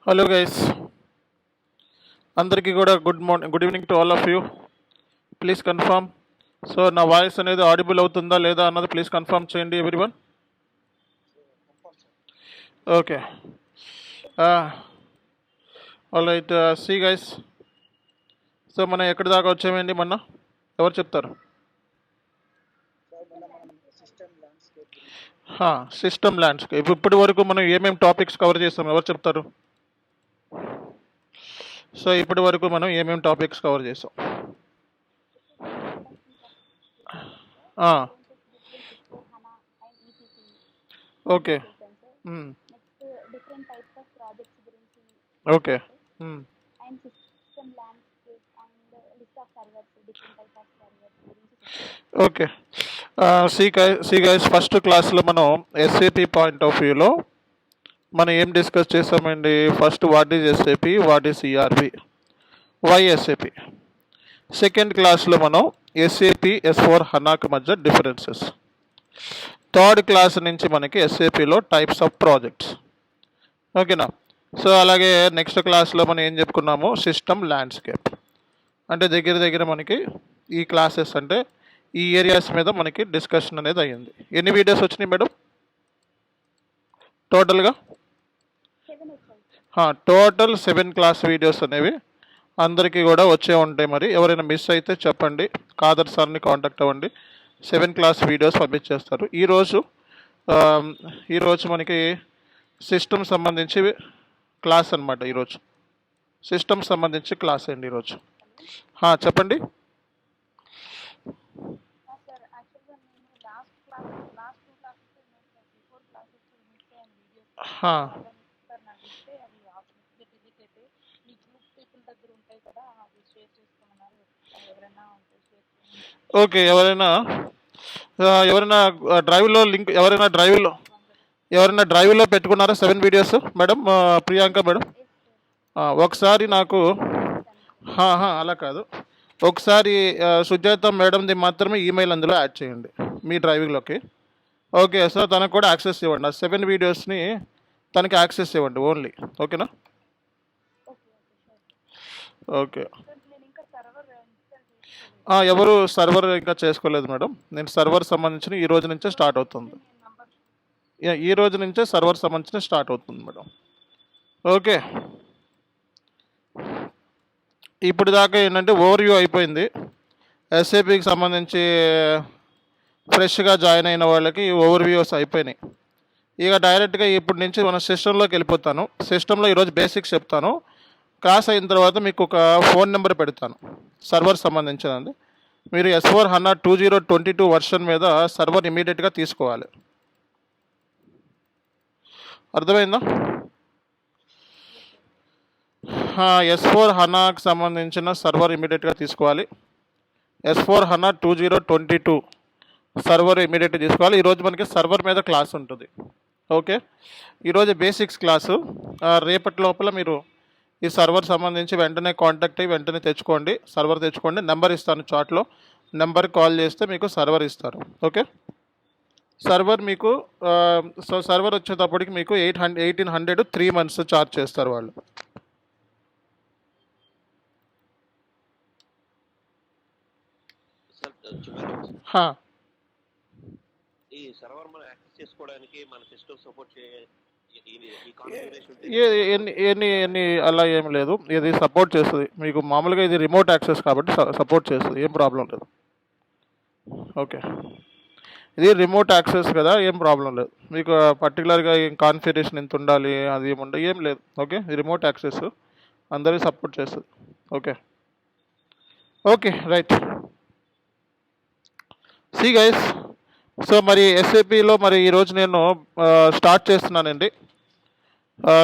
Hello guys, అందరికీ కూడా good evening to all of you. Please confirm. So నా voice అనేది ఆడిబుల్ అవుతుందా లేదా అన్నది ప్లీజ్ కన్ఫర్మ్ చేయండి everyone. Okay, all right. See guys, so మనం ఎక్కడి దాకా వచ్చామండి మొన్న? ఎవరు చెప్తారు? System landscape. ఇప్పటి వరకు మనం ఏమేమి టాపిక్స్ కవర్ చేస్తాం? ఎవరు చెప్తారు? సో ఇప్పటి వరకు మనం ఏమేమి టాపిక్స్ కవర్ చేసాం? Okay okay okay. See guys, first క్లాస్లో మనం ఎస్ఏపి పాయింట్ ఆఫ్ వ్యూలో మనం ఏం డిస్కస్ చేసామండి? First what is SAP, what is ERP, why SAP. Second క్లాస్లో మనం ఎస్ఏపి S/4 హనాకి మధ్య డిఫరెన్సెస్. థర్డ్ క్లాస్ నుంచి మనకి ఎస్ఏపిలో టైప్స్ ఆఫ్ ప్రాజెక్ట్స్. ఓకేనా? సో అలాగే నెక్స్ట్ క్లాస్లో మనం ఏం చెప్పుకున్నాము? System landscape. అంటే దగ్గర మనకి ఈ క్లాసెస్ అంటే ఈ ఏరియాస్ మీద మనకి డిస్కషన్ అనేది అయ్యింది. ఎన్ని వీడియోస్ వచ్చినాయి మేడం టోటల్గా? టోటల్ 7 క్లాస్ వీడియోస్ అనేవి అందరికీ కూడా వచ్చే ఉంటాయి. మరి ఎవరైనా మిస్ అయితే చెప్పండి, కాదర్ సార్ని కాంటాక్ట్ అవ్వండి. 7 క్లాస్ వీడియోస్ పంపించేస్తారు. ఈరోజు మనకి సిస్టమ్ సంబంధించి క్లాస్ అనమాట. ఈరోజు సిస్టమ్ సంబంధించి క్లాస్ అండి ఈరోజు. చెప్పండి. ఓకే, ఎవరైనా డ్రైవ్లో లింక్ ఎవరైనా డ్రైవ్లో పెట్టుకున్నారా 7 వీడియోస్? మేడం ప్రియాంక మేడం, ఒకసారి నాకు అలా కాదు, ఒకసారి సుజాత మేడంది మాత్రమే ఈమెయిల్ అందులో యాడ్ చేయండి మీ డ్రైవింగ్లోకి. ఓకే సార్, తనకు కూడా యాక్సెస్ ఇవ్వండి. ఆ 7 వీడియోస్ని తనకి యాక్సెస్ ఇవ్వండి ఓన్లీ. ఓకేనా? ఓకే. ఎవరు సర్వర్ ఇంకా చేసుకోలేదు మేడం. నేను సర్వర్ సంబంధించిన ఈ రోజు నుంచే స్టార్ట్ అవుతుంది. ఈ రోజు నుంచే సర్వర్ సంబంధించిన స్టార్ట్ అవుతుంది మేడం. ఓకే, ఇప్పుడు దాకా ఏంటంటే ఓవర్వ్యూ అయిపోయింది. ఎస్ఏపికి సంబంధించి ఫ్రెష్గా జాయిన్ అయిన వాళ్ళకి ఓవర్వ్యూస్ అయిపోయినాయి. ఇక డైరెక్ట్గా ఇప్పటి నుంచి మన సిస్టంలోకి వెళ్ళిపోతాను. సిస్టంలో ఈరోజు బేసిక్స్ చెప్తాను. క్లాస్ అయిన తర్వాత మీకు ఒక ఫోన్ నెంబర్ పెడతాను సర్వర్ సంబంధించినది. మీరు S/4 HANA 2022 వర్షన్ మీద సర్వర్ ఇమీడియట్గా తీసుకోవాలి. అర్థమైందా? S/4 HANAకి సంబంధించిన సర్వర్ ఇమీడియట్గా తీసుకోవాలి. S/4 HANA 2022 సర్వర్ ఇమీడియట్గా తీసుకోవాలి. ఈరోజు మనకి సర్వర్ మీద క్లాస్ ఉంటుంది. ఓకే, ఈరోజు బేసిక్స్ క్లాసు. రేపటి లోపల మీరు ఈ సర్వర్ సంబంధించి వెంటనే కాంటాక్ట్ అయ్యి వెంటనే తెచ్చుకోండి, సర్వర్ తెచ్చుకోండి. నెంబర్ ఇస్తాను చాట్లో, నెంబర్ కాల్ చేస్తే మీకు సర్వర్ ఇస్తారు. ఓకే, సర్వర్ మీకు సర్వర్ వచ్చేటప్పటికి మీకు 1800 3 months ఛార్జ్ చేస్తారు వాళ్ళు. ఈ సర్వర్ మనం యాక్సెస్ చేసుకోవడానికి మన సిస్టమ్ సపోర్ట్ ఎన్ని అలా ఏం లేదు. ఇది సపోర్ట్ చేస్తుంది మీకు. మామూలుగా ఇది రిమోట్ యాక్సెస్ కాబట్టి సపోర్ట్ చేస్తుంది, ఏం ప్రాబ్లం లేదు. ఓకే, ఇది రిమోట్ యాక్సెస్ కదా, ఏం ప్రాబ్లం లేదు మీకు. పర్టికులర్గా ఏం కాన్ఫిగరేషన్ ఎంత ఉండాలి అది ఏం లేదు. ఓకే, రిమోట్ యాక్సెస్ అందరికీ సపోర్ట్ చేస్తుంది. Okay okay right. See guys, so మరి ఎస్ఏపిలో మరి ఈరోజు నేను స్టార్ట్ చేస్తున్నానండి.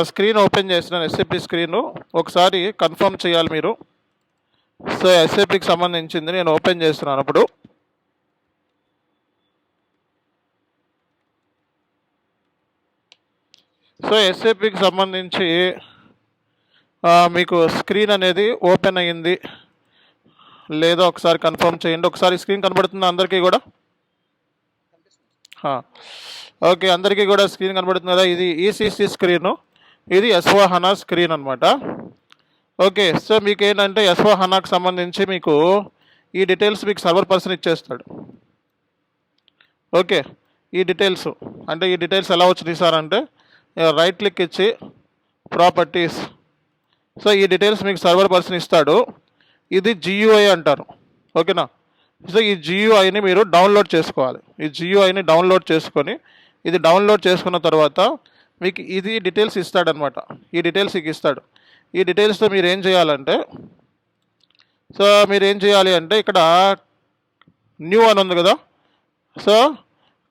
స్క్రీన్ ఓపెన్ చేస్తున్నాను, ఎస్ఏపి స్క్రీను. ఒకసారి కన్ఫర్మ్ చేయాలి మీరు. సో ఎస్ఏపికి సంబంధించింది నేను ఓపెన్ చేస్తున్నాను. అప్పుడు సో ఎస్ఏపికి సంబంధించి మీకు స్క్రీన్ అనేది ఓపెన్ అయ్యింది లేదో ఒకసారి కన్ఫర్మ్ చేయండి. ఒకసారి స్క్రీన్ కనబడుతుంది అందరికీ కూడా? ఓకే, అందరికీ కూడా స్క్రీన్ కనబడుతుంది కదా? ఇది ఈసీసీ స్క్రీను. ఇది S/4HANA స్క్రీన్ అనమాట. ఓకే, సో మీకు ఏంటంటే S/4HANAకి సంబంధించి మీకు ఈ డీటెయిల్స్ మీకు సర్వర్ పర్సన్ ఇచ్చేస్తాడు. ఓకే, ఈ డీటెయిల్స్ అంటే ఈ డీటెయిల్స్ ఎలా వచ్చినాయి సార్ అంటే రైట్ క్లిక్ ఇచ్చి ప్రాపర్టీస్. సో ఈ డీటెయిల్స్ మీకు సర్వర్ పర్సన్ ఇస్తాడు. ఇది GUI అంటారు. ఓకేనా. సో ఈ GUIని మీరు డౌన్లోడ్ చేసుకోవాలి. ఈ GUIని డౌన్లోడ్ చేసుకొని ఇది డౌన్లోడ్ చేసుకున్న తర్వాత మీకు ఇది డీటెయిల్స్ ఇస్తాడనమాట. ఈ డీటెయిల్స్ ఇస్తాడు. ఈ డీటెయిల్స్తో మీరు ఏం చేయాలంటే సో మీరు ఏం చేయాలి అంటే ఇక్కడ న్యూ అని ఉంది కదా, సో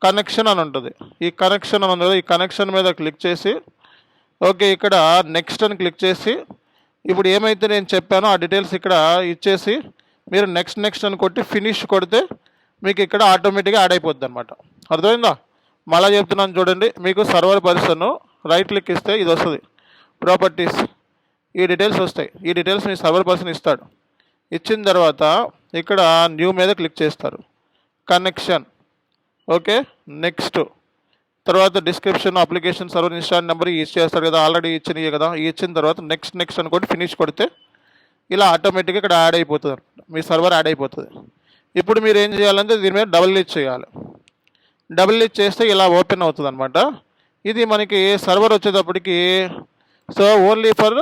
కనెక్షన్ అని ఉంటుంది. ఈ కనెక్షన్ అని ఉంది కదా, ఈ కనెక్షన్ మీద క్లిక్ చేసి ఓకే ఇక్కడ నెక్స్ట్ అని క్లిక్ చేసి ఇప్పుడు ఏమైతే నేను చెప్పానో ఆ డీటెయిల్స్ ఇక్కడ ఇచ్చేసి మీరు నెక్స్ట్ అని కొట్టి ఫినిష్ కొడితే మీకు ఇక్కడ ఆటోమేటిక్గా యాడ్ అయిపోద్ది అనమాట. అర్థమైందా? మళ్ళీ చెప్తున్నాను చూడండి. మీకు సర్వర్ పర్సన్ రైట్ క్లిక్ ఇస్తే ఇది వస్తుంది ప్రాపర్టీస్, ఈ డీటెయిల్స్ వస్తాయి. ఈ డీటెయిల్స్ మీ సర్వర్ పర్సన్ ఇస్తాడు. ఇచ్చిన తర్వాత ఇక్కడ న్యూ మీద క్లిక్ చేస్తారు. కనెక్షన్ ఓకే, నెక్స్ట్ తర్వాత description application server install number ఇచ్చేస్తాడు కదా, ఆల్రెడీ ఇచ్చినవి కదా. ఇచ్చిన తర్వాత నెక్స్ట్ అనుకోండి ఫినిష్ కొడితే ఇలా ఆటోమేటిక్గా ఇక్కడ యాడ్ అయిపోతుంది అనమాట. మీ సర్వర్ యాడ్ అయిపోతుంది. ఇప్పుడు మీరు ఏం చేయాలంటే దీని మీద డబుల్ క్లిక్ చేయాలి. డబుల్ క్లిక్ చేస్తే ఇలా ఓపెన్ అవుతుంది అనమాట. ఇది మనకి సర్వర్ వచ్చేటప్పటికి so only for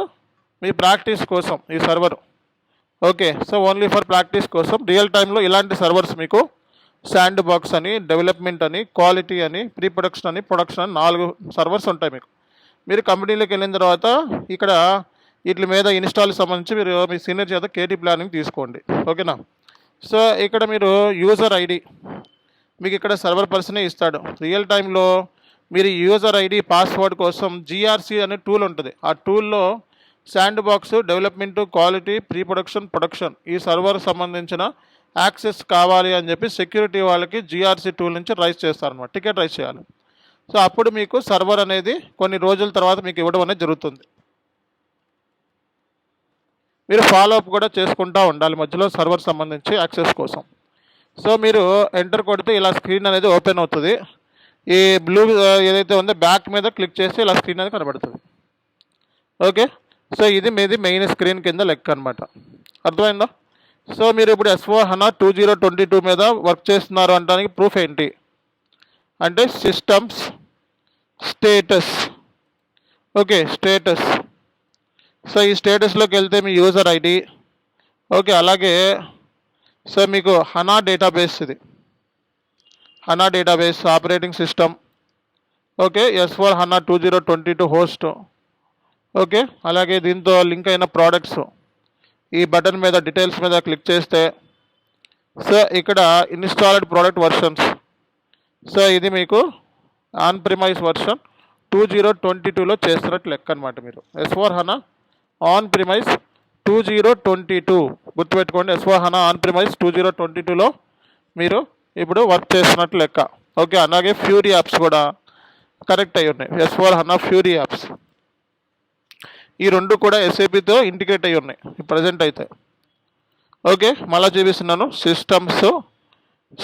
me practice కోసం ఈ server. Okay, so only for practice కోసం రియల్ టైంలో ఇలాంటి సర్వర్స్ మీకు శాండ్ బాక్స్ అని, డెవలప్మెంట్ అని, క్వాలిటీ అని, ప్రీ ప్రొడక్షన్ అని, ప్రొడక్షన్ అని 4 సర్వర్స్ ఉంటాయి మీకు. మీరు కంపెనీలోకి వెళ్ళిన తర్వాత ఇక్కడ వీటి మీద ఇన్స్టాల్కి సంబంధించి మీరు మీ సీనియర్ చేత KT ప్లానింగ్ తీసుకోండి. ఓకేనా. సో ఇక్కడ మీరు యూజర్ ఐడి మీకు ఇక్కడ సర్వర్ పర్సనే ఇస్తాడు. రియల్ టైంలో మీరు యూజర్ ఐడి పాస్వర్డ్ కోసం GRC అనే టూల్ ఉంటుంది. ఆ టూల్లో sandbox, development, quality, pre production, production ఈ సర్వర్ సంబంధించిన యాక్సెస్ కావాలి అని చెప్పి సెక్యూరిటీ వాళ్ళకి GRC టూల్ నుంచి రైజ్ చేస్తారనమాట. టికెట్ రైజ్ చేయాలి. సో అప్పుడు మీకు సర్వర్ అనేది కొన్ని రోజుల తర్వాత మీకు ఇవ్వడం అనేది జరుగుతుంది. మీరు ఫాలోఅప్ కూడా చేసుకుంటూ ఉండాలి మధ్యలో సర్వర్ సంబంధించి యాక్సెస్ కోసం. సో మీరు ఎంటర్ కొడితే ఇలా స్క్రీన్ అనేది ఓపెన్ అవుతుంది. ఈ బ్లూ ఏదైతే ఉందో బ్యాక్ మీద క్లిక్ చేస్తే ఇలా స్క్రీన్ అనేది కనబడుతుంది. ఓకే, సో ఇది మీది మెయిన్ స్క్రీన్ కింద లెక్క అనమాట. అర్థమైందా? సో మీరు ఇప్పుడు S/4HANA 2022 మీద వర్క్ చేస్తున్నారు అనడానికి ప్రూఫ్ ఏంటి అంటే systems status. Okay, status. So ఈ స్టేటస్లోకి వెళ్తే మీ యూజర్ ఐడి ఓకే, అలాగే సో మీకు HANA డేటాబేస్, ఇది HANA database operating system. Okay, S/4HANA 2022 host. Okay, అలాగే దీంతో లింక్ అయిన ప్రోడక్ట్స్. ఈ బటన్ మీద డీటెయిల్స్ మీద క్లిక్ చేస్తే సో ఇక్కడ ఇన్స్టాల్డ్ ప్రోడక్ట్ వర్షన్స్. సో ఇది మీకు ఆన్ ప్రిమైస్ వర్షన్ 2022లో చేస్తున్నట్టు లెక్క అనమాట. మీరు S/4HANA ఆన్ ప్రిమైస్ 2022 గుర్తుపెట్టుకోండి. S/4HANA ఆన్ ప్రిమైస్ 2022లో మీరు ఇప్పుడు వర్క్ చేస్తున్నట్టు లెక్క. ఓకే, అలాగే ఫ్యూరీ యాప్స్ కూడా కనెక్ట్ అయ్యి ఉన్నాయి. S/4HANA ఫ్యూరీ యాప్స్ ఈ 2 కూడా SAPతో ఇంటిగ్రేట్ అయ్యి ఉన్నాయి ప్రజెంట్ అయితే. ఓకే, మళ్ళీ చూపిస్తున్నాను. Systems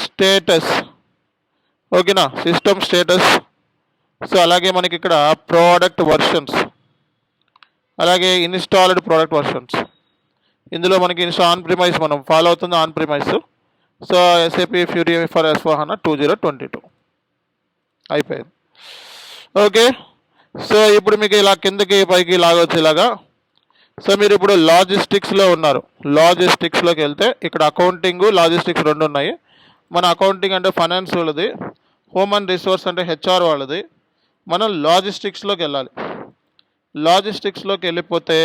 status. ఓకేనా, సిస్టమ్ స్టేటస్. సో అలాగే మనకి ఇక్కడ ప్రోడక్ట్ వర్షన్స్, అలాగే ఇన్స్టాల్డ్ ప్రోడక్ట్ వర్షన్స్. ఇందులో మనకి ఆన్ ప్రిమైస్ మనం ఫాలో అవుతుంది on premise. So SAP fury for S/4HANA 2022 అయిపోయింది. ఓకే, సో ఇప్పుడు మీకు ఇలా కిందకి పైకి లాగొచ్చు ఇలాగా. సో మీరు ఇప్పుడు లాజిస్టిక్స్లో ఉన్నారు. లాజిస్టిక్స్లోకి వెళ్తే ఇక్కడ అకౌంటింగ్, లాజిస్టిక్స్ 2 ఉన్నాయి. మన అకౌంటింగ్ అంటే ఫైనాన్స్ వాళ్ళది, హ్యూమన్ రిసోర్స్ అంటే HR వాళ్ళది. మనం లాజిస్టిక్స్లోకి వెళ్ళాలి. లాజిస్టిక్స్లోకి వెళ్ళిపోతే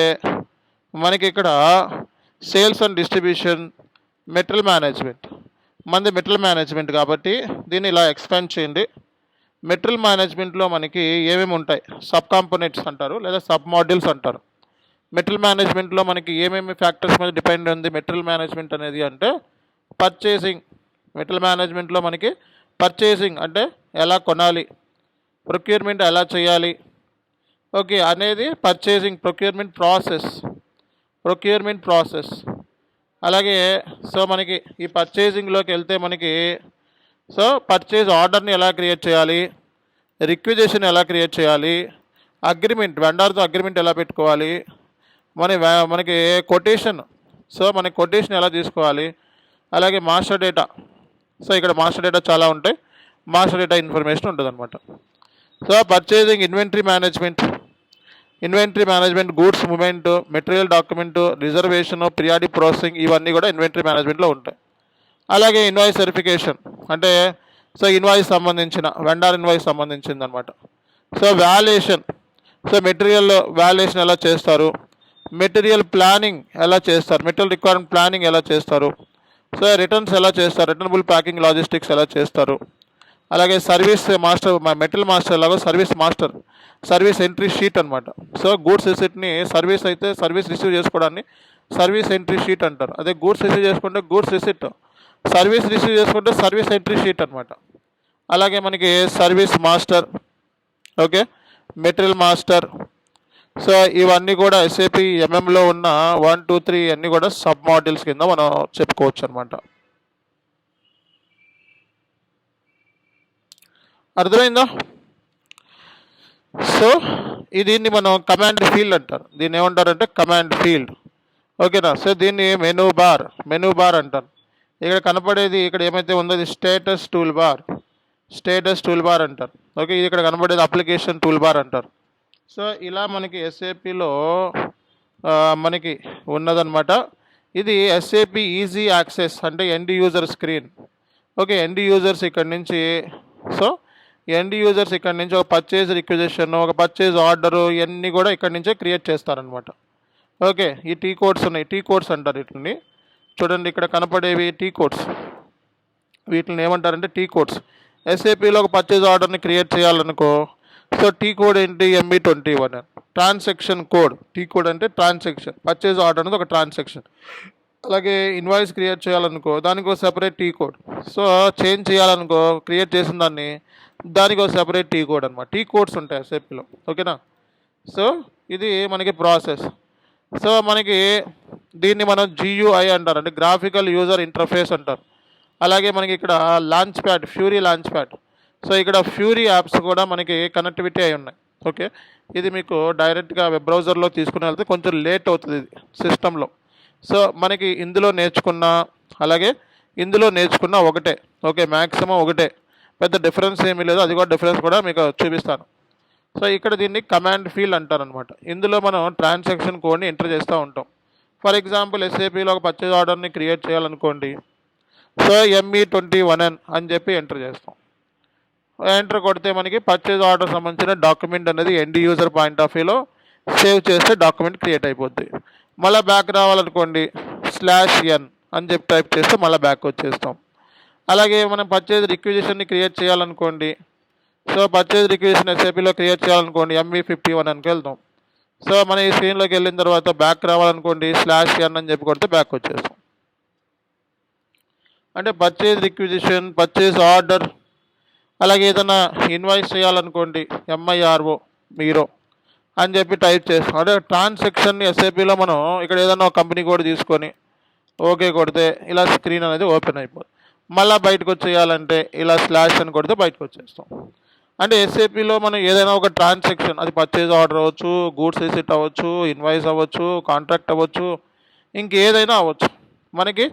మనకి ఇక్కడ sales and distribution, material management. మనది మెటీరియల్ మేనేజ్మెంట్ కాబట్టి దీన్ని ఇలా ఎక్స్పాండ్ చేయండి. మెటీరియల్ మేనేజ్మెంట్లో మనకి ఏమేమి ఉంటాయి, సబ్ కాంపోనెంట్స్ అంటారు లేదా సబ్ మాడ్యూల్స్ అంటారు. మెటీరియల్ మేనేజ్మెంట్లో మనకి ఏమేమి ఫ్యాక్టర్స్ మీద డిపెండ్ ఉంది మెటీరియల్ మేనేజ్మెంట్ అనేది అంటే పర్చేసింగ్. మెటీరియల్ మేనేజ్మెంట్లో మనకి పర్చేసింగ్ అంటే ఎలా కొనాలి, ప్రొక్యూర్మెంట్ ఎలా చేయాలి ఓకే అనేది పర్చేసింగ్, ప్రొక్యూర్మెంట్ ప్రాసెస్. అలాగే సో మనకి ఈ పర్చేసింగ్లోకి వెళ్తే మనకి సో పర్చేజ్ ఆర్డర్ని ఎలా క్రియేట్ చేయాలి, రిక్విజిషన్ ఎలా క్రియేట్ చేయాలి, అగ్రిమెంట్, వెండర్తో అగ్రిమెంట్ ఎలా పెట్టుకోవాలి, మనకి కొటేషన్, సో మనకి కొటేషన్ ఎలా తీసుకోవాలి, అలాగే మాస్టర్ డేటా. సో ఇక్కడ మాస్టర్ డేటా చాలా ఉంటాయి, మాస్టర్ డేటా ఇన్ఫర్మేషన్ ఉంటుంది అనమాట. So purchasing, inventory management, goods movement, material document, reservation, periodic processing, ఇవన్నీ కూడా ఇన్వెంటరీ మేనేజ్మెంట్లో ఉంటాయి. అలాగే ఇన్వాయిస్ వెరిఫికేషన్ అంటే సో ఇన్వాయిస్ సంబంధించిన వెండర్ ఇన్వాయిస్ సంబంధించింది అనమాట. So valuation, so material valuation ఎలా చేస్తారు, మెటీరియల్ ప్లానింగ్ ఎలా చేస్తారు, మెటీరియల్ రిక్వైర్మెంట్ ప్లానింగ్ ఎలా చేస్తారు, సో రిటర్న్స్ ఎలా చేస్తారు, రిటర్నబుల్ ప్యాకింగ్ లాజిస్టిక్స్ ఎలా చేస్తారు. అలాగే సర్వీస్ మాస్టర్, మెటీరియల్ మాస్టర్ లాగా service master, service entry sheet అనమాట. సో గూడ్స్ రిసిప్ట్ని సర్వీస్ అయితే సర్వీస్ రిసీవ్ చేసుకోవడాన్ని సర్వీస్ ఎంట్రీ షీట్ అంటారు. అదే గూడ్స్ రిసీవ్ చేసుకుంటే గూడ్స్ రిసిప్ట్, సర్వీస్ రిసీవ్ చేసుకుంటే సర్వీస్ ఎంట్రీ షీట్ అనమాట. అలాగే మనకి service master, okay, material master. So ఇవన్నీ కూడా ఎస్ఏపి ఎంఎంలో ఉన్న 1, 2, 3 అన్నీ కూడా సబ్ మాడ్యూల్స్ కింద మనం చెప్పుకోవచ్చు అనమాట. అర్థమైందా? సో దీన్ని మనం కమాండ్ ఫీల్డ్ అంటారు. దీన్ని ఏమంటారంటే కమాండ్ ఫీల్డ్, ఓకేనా. సో దీన్ని మెనూ బార్ అంటారు. ఇక్కడ కనపడేది ఇక్కడ ఏమైతే ఉందో అది స్టేటస్ టూల్ బార్ అంటారు. ఓకే, ఇది ఇక్కడ కనపడేది అప్లికేషన్ టూల్ బార్ అంటారు. సో ఇలా మనకి ఎస్ఏపిలో మనకి ఉన్నదన్నమాట. ఇది ఎస్ఏపి ఈజీ యాక్సెస్ అంటే end user screen. Okay, end users ఇక్కడ నుంచి, సో ఎండ్ యూజర్స్ ఇక్కడ నుంచి ఒక పర్చేజ్ రిక్వెజిషన్, ఒక పర్చేజ్ ఆర్డరు, ఇవన్నీ కూడా ఇక్కడ నుంచే క్రియేట్ చేస్తారనమాట. ఓకే, ఈ టీ కోడ్స్ ఉన్నాయి, టీ కోడ్స్ అంటారు వీటిని. చూడండి ఇక్కడ కనపడేవి టీ కోడ్స్, వీటిని ఏమంటారంటే టీ కోడ్స్. ఎస్ఏపిలో ఒక పర్చేజ్ ఆర్డర్ని క్రియేట్ చేయాలనుకో, సో టీ కోడ్ ఏంటి, MB21. Transaction code, T code అంటే ట్రాన్సాక్షన్, పర్చేజ్ ఆర్డర్ అనేది ఒక ట్రాన్సాక్షన్. అలాగే ఇన్వాయిస్ క్రియేట్ చేయాలనుకో దానికి ఒక separate T code. So change చేయాలనుకో క్రియేట్ చేసిన దానికి ఒక సెపరేట్ టీ కోడ్ అనమాట. టీ కోడ్స్ ఉంటాయి ఎస్ఏపిలో, ఓకేనా. సో ఇది మనకి ప్రాసెస్. సో మనకి దీన్ని మనం GUI అంటారు, అంటే గ్రాఫికల్ యూజర్ ఇంటర్ఫేస్ అంటారు. అలాగే మనకి ఇక్కడ launch pad, fury launch pad. So ఇక్కడ ఫ్యూరీ యాప్స్ కూడా మనకి కనెక్టివిటీ అయి ఉన్నాయి. ఓకే, ఇది మీకు డైరెక్ట్గా వెబ్ బ్రౌజర్లో తీసుకుని వెళ్తే కొంచెం లేట్ అవుతుంది ఇది సిస్టంలో. సో మనకి ఇందులో నేర్చుకున్న ఒకటే, ఓకే, మ్యాక్సిమం ఒకటే, పెద్ద డిఫరెన్స్ ఏమీ లేదు. అది కూడా డిఫరెన్స్ కూడా మీకు చూపిస్తాను. సో ఇక్కడ దీన్ని కమాండ్ ఫీల్డ్ అంటారనమాట. ఇందులో మనం ట్రాన్సాక్షన్ కోడ్ని ఎంటర్ చేస్తూ ఉంటాం. ఫర్ ఎగ్జాంపుల్ ఎస్ఏపిలో ఒక పర్చేజ్ ఆర్డర్ని క్రియేట్ చేయాలనుకోండి. సో ME21N అని చెప్పి ఎంటర్ చేస్తాం. ఎంటర్ కొడితే మనకి పర్చేజ్ ఆర్డర్ సంబంధించిన డాక్యుమెంట్ అనేది ఎండ్ యూజర్ పాయింట్ ఆఫ్ వ్యూలో సేవ్ చేస్తే డాక్యుమెంట్ క్రియేట్ అయిపోద్ది. మళ్ళీ బ్యాక్ రావాలనుకోండి /n అని చెప్పి టైప్ చేస్తే మళ్ళీ బ్యాక్ వచ్చేస్తాం. అలాగే మనం పర్చేజ్ రిక్విజిషన్ని క్రియేట్ చేయాలనుకోండి. సో పర్చేజ్ రిక్విజిషన్ ఎస్ఏపిలో క్రియేట్ చేయాలనుకోండి ME51Nకి వెళ్తాం. సో మన ఈ స్క్రీన్లోకి వెళ్ళిన తర్వాత బ్యాక్ రావాలనుకోండి /n అని చెప్పి కొడితే బ్యాక్ వచ్చేస్తాం. అంటే పర్చేజ్ రిక్విజిషన్, పర్చేజ్ ఆర్డర్, అలాగే ఏదైనా ఇన్వాయిస్ చేయాలనుకోండి MIRO అని చెప్పి టైప్ చేస్తాం. అంటే ట్రాన్సాక్షన్ని ఎస్ఏపిలో మనం ఇక్కడ ఏదైనా ఒక కంపెనీ కోడ్ తీసుకొని ఓకే కొడితే ఇలా స్క్రీన్ అనేది ఓపెన్ అయిపోతుంది. మళ్ళీ బయటకు వచ్చేయాలంటే ఇలా /n కొడితే బయటకు వచ్చేస్తాం. అంటే ఎస్ఏపిలో మనం ఏదైనా ఒక ట్రాన్సాక్షన్, అది పర్చేజ్ ఆర్డర్ అవ్వచ్చు, గూడ్స్ రిసిప్ట్ అవ్వచ్చు, ఇన్వాయిస్ అవ్వచ్చు, కాంట్రాక్ట్ అవ్వచ్చు, ఇంకేదైనా అవ్వచ్చు, మనకి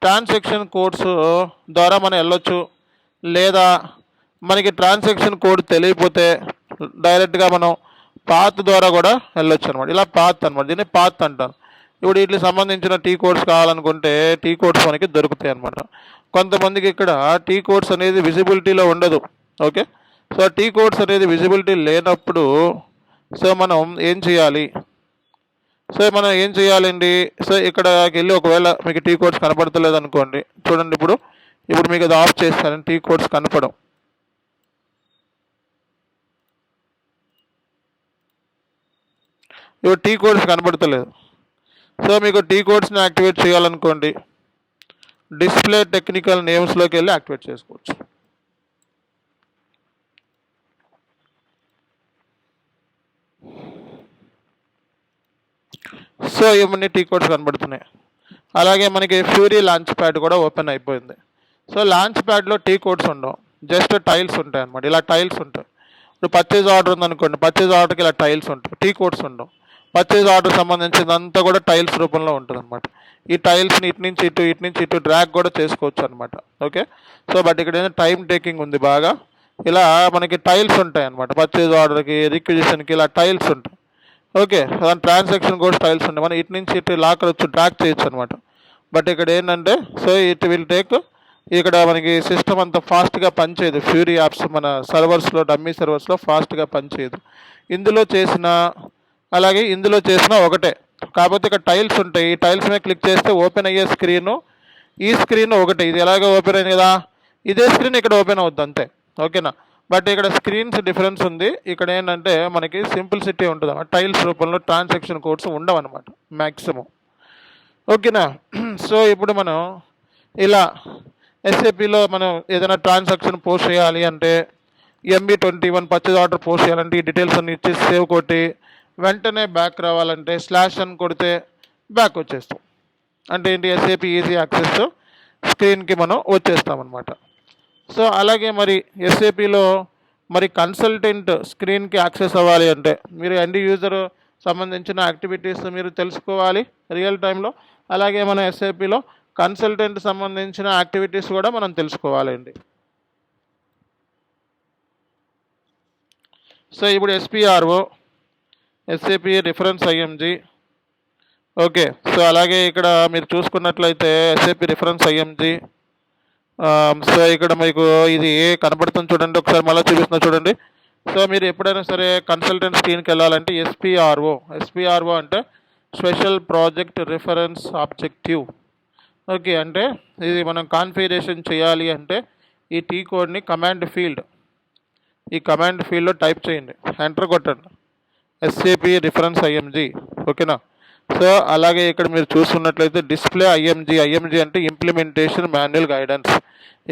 ట్రాన్సాక్షన్ కోడ్స్ ద్వారా మనం వెళ్ళొచ్చు. లేదా మనకి ట్రాన్సాక్షన్ కోడ్ తెలియకపోతే డైరెక్ట్గా మనం పాత్ ద్వారా కూడా వెళ్ళొచ్చు అనమాట. ఇలా పాత్ అనమాట, దీన్ని పాత్ అంటారు. ఇప్పుడు వీటికి సంబంధించిన టీ కోడ్స్ కావాలనుకుంటే టీ కోడ్స్ మనకి దొరుకుతాయి అనమాట. కొంతమందికి ఇక్కడ టీ కోడ్స్ అనేది విజిబిలిటీలో ఉండదు. ఓకే, సో టీ కోడ్స్ అనేది విజిబిలిటీ లేనప్పుడు సో మనం ఏం చేయాలండి. సో ఇక్కడికి వెళ్ళి ఒకవేళ మీకు టీ కోడ్స్ కనపడతలేదు అనుకోండి, చూడండి ఇప్పుడు మీకు అది ఆఫ్ చేస్తాను, టీ కోడ్స్ కనపడం. ఇప్పుడు టీ కోడ్స్ కనపడతలేదు. సో మీకు టీ కోడ్స్ని యాక్టివేట్ చేయాలనుకోండి డిస్ప్లే టెక్నికల్ నేమ్స్లోకి వెళ్ళి యాక్టివేట్ చేసుకోవచ్చు. సో ఇవన్నీ టీ కోడ్స్ కనబడుతున్నాయి. అలాగే మనకి ఫ్యూరీ లాంచ్ ప్యాడ్ కూడా ఓపెన్ అయిపోయింది. సో లాంచ్ ప్యాడ్లో టీ కోడ్స్ ఉండవు, జస్ట్ టైల్స్ ఉంటాయి అన్నమాట. ఇలా టైల్స్ ఉంటాయి. ఇప్పుడు పర్చేజ్ ఆర్డర్ ఉందనుకోండి, పర్చేజ్ ఆర్డర్కి ఇలా టైల్స్ ఉంటాయి, టీ కోడ్స్ ఉండవు. పర్చేజ్ ఆర్డర్ సంబంధించిందంతా కూడా టైల్స్ రూపంలో ఉంటుంది అనమాట. ఈ టైల్స్ని ఇటు నుంచి ఇటు డ్రాగ్ కూడా చేసుకోవచ్చు అనమాట. ఓకే, సో బట్ ఇక్కడ ఏంటంటే టైం టేకింగ్ ఉంది బాగా. ఇలా మనకి టైల్స్ ఉంటాయి అనమాట, పర్చేజ్ ఆర్డర్కి రిక్విజిషన్కి ఇలా టైల్స్ ఉంటాయి. ఓకే, దాని ట్రాన్సాక్షన్ కూడా టైల్స్ ఉంటాయి, మనం ఇటు నుంచి ఇటు లాకర్ వచ్చి డ్రాగ్ చేయొచ్చు అనమాట. బట్ ఇక్కడ ఏంటంటే సో ఇట్ విల్ టేక్, ఇక్కడ మనకి సిస్టమ్ అంత ఫాస్ట్గా పనిచేయదు. ఫ్యూరీ యాప్స్ మన సర్వర్స్లో, డమ్మీ సర్వర్స్లో ఫాస్ట్గా పనిచేయదు. ఇందులో చేసిన అలాగే ఇందులో చేసిన ఒకటే, కాకపోతే ఇక్కడ టైల్స్ ఉంటాయి. ఈ టైల్స్ మీద క్లిక్ చేస్తే ఓపెన్ అయ్యే స్క్రీను ఈ స్క్రీన్ ఒకటే. ఇది ఎలాగో ఓపెన్ అయింది కదా, ఇదే స్క్రీన్ ఇక్కడ ఓపెన్ అవుద్ది అంతే. ఓకేనా, బట్ ఇక్కడ స్క్రీన్స్ డిఫరెన్స్ ఉంది. ఇక్కడ ఏంటంటే మనకి సింప్లిసిటీ ఉంటుంది అన్నమాట, టైల్స్ రూపంలో ట్రాన్సాక్షన్ కోడ్స్ ఉండవు అనమాట మ్యాక్సిమం. ఓకేనా, సో ఇప్పుడు మనం ఇలా ఎస్ఏపిలో మనం ఏదైనా ట్రాన్సాక్షన్ పోస్ట్ చేయాలి అంటే MB21 పర్చేజ్ ఆర్డర్ పోస్ట్ చేయాలంటే ఈ డీటెయిల్స్ అన్ని ఇచ్చి సేవ్ కొట్టి వెంటనే బ్యాక్ రావాలంటే స్లాష్ అని కొడితే బ్యాక్ వచ్చేస్తాం. అంటే ఏంటి, ఎస్ఏపి ఈజీ యాక్సెస్ స్క్రీన్కి మనం వచ్చేస్తాం అనమాట. సో అలాగే మరి ఎస్ఏపిలో మరి కన్సల్టెంట్ స్క్రీన్కి యాక్సెస్ అవ్వాలి అంటే మీరు ఎండ్ యూజర్ సంబంధించిన యాక్టివిటీస్ మీరు తెలుసుకోవాలి రియల్ టైంలో. అలాగే మన ఎస్ఏపిలో కన్సల్టెంట్ సంబంధించిన యాక్టివిటీస్ కూడా మనం తెలుసుకోవాలండి. సో ఇప్పుడు SPRO, SAP reference IMG. Okay, so అలాగే ఇక్కడ మీరు చూసుకున్నట్లయితే SAP రిఫరెన్స్ IMG. సో ఇక్కడ మీకు ఇది కనబడుతుంది చూడండి, ఒకసారి మళ్ళీ చూపిస్తున్నా చూడండి. సో మీరు ఎప్పుడైనా సరే కన్సల్టెంట్ స్క్రీన్కి వెళ్ళాలంటే SPRO అంటే special project reference objective. Okay, అంటే ఇది మనం కాన్ఫిగరేషన్ చేయాలి అంటే ఈ టీ కోడ్ని ఈ కమాండ్ ఫీల్డ్లో టైప్ చేయండి, ఎంటర్ కొట్టండి, SAP రిఫరెన్స్ IMG. ఓకేనా, సో అలాగే ఇక్కడ మీరు చూస్తున్నట్లయితే డిస్ప్లే IMG అంటే ఇంప్లిమెంటేషన్ మాన్యువల్ గైడెన్స్.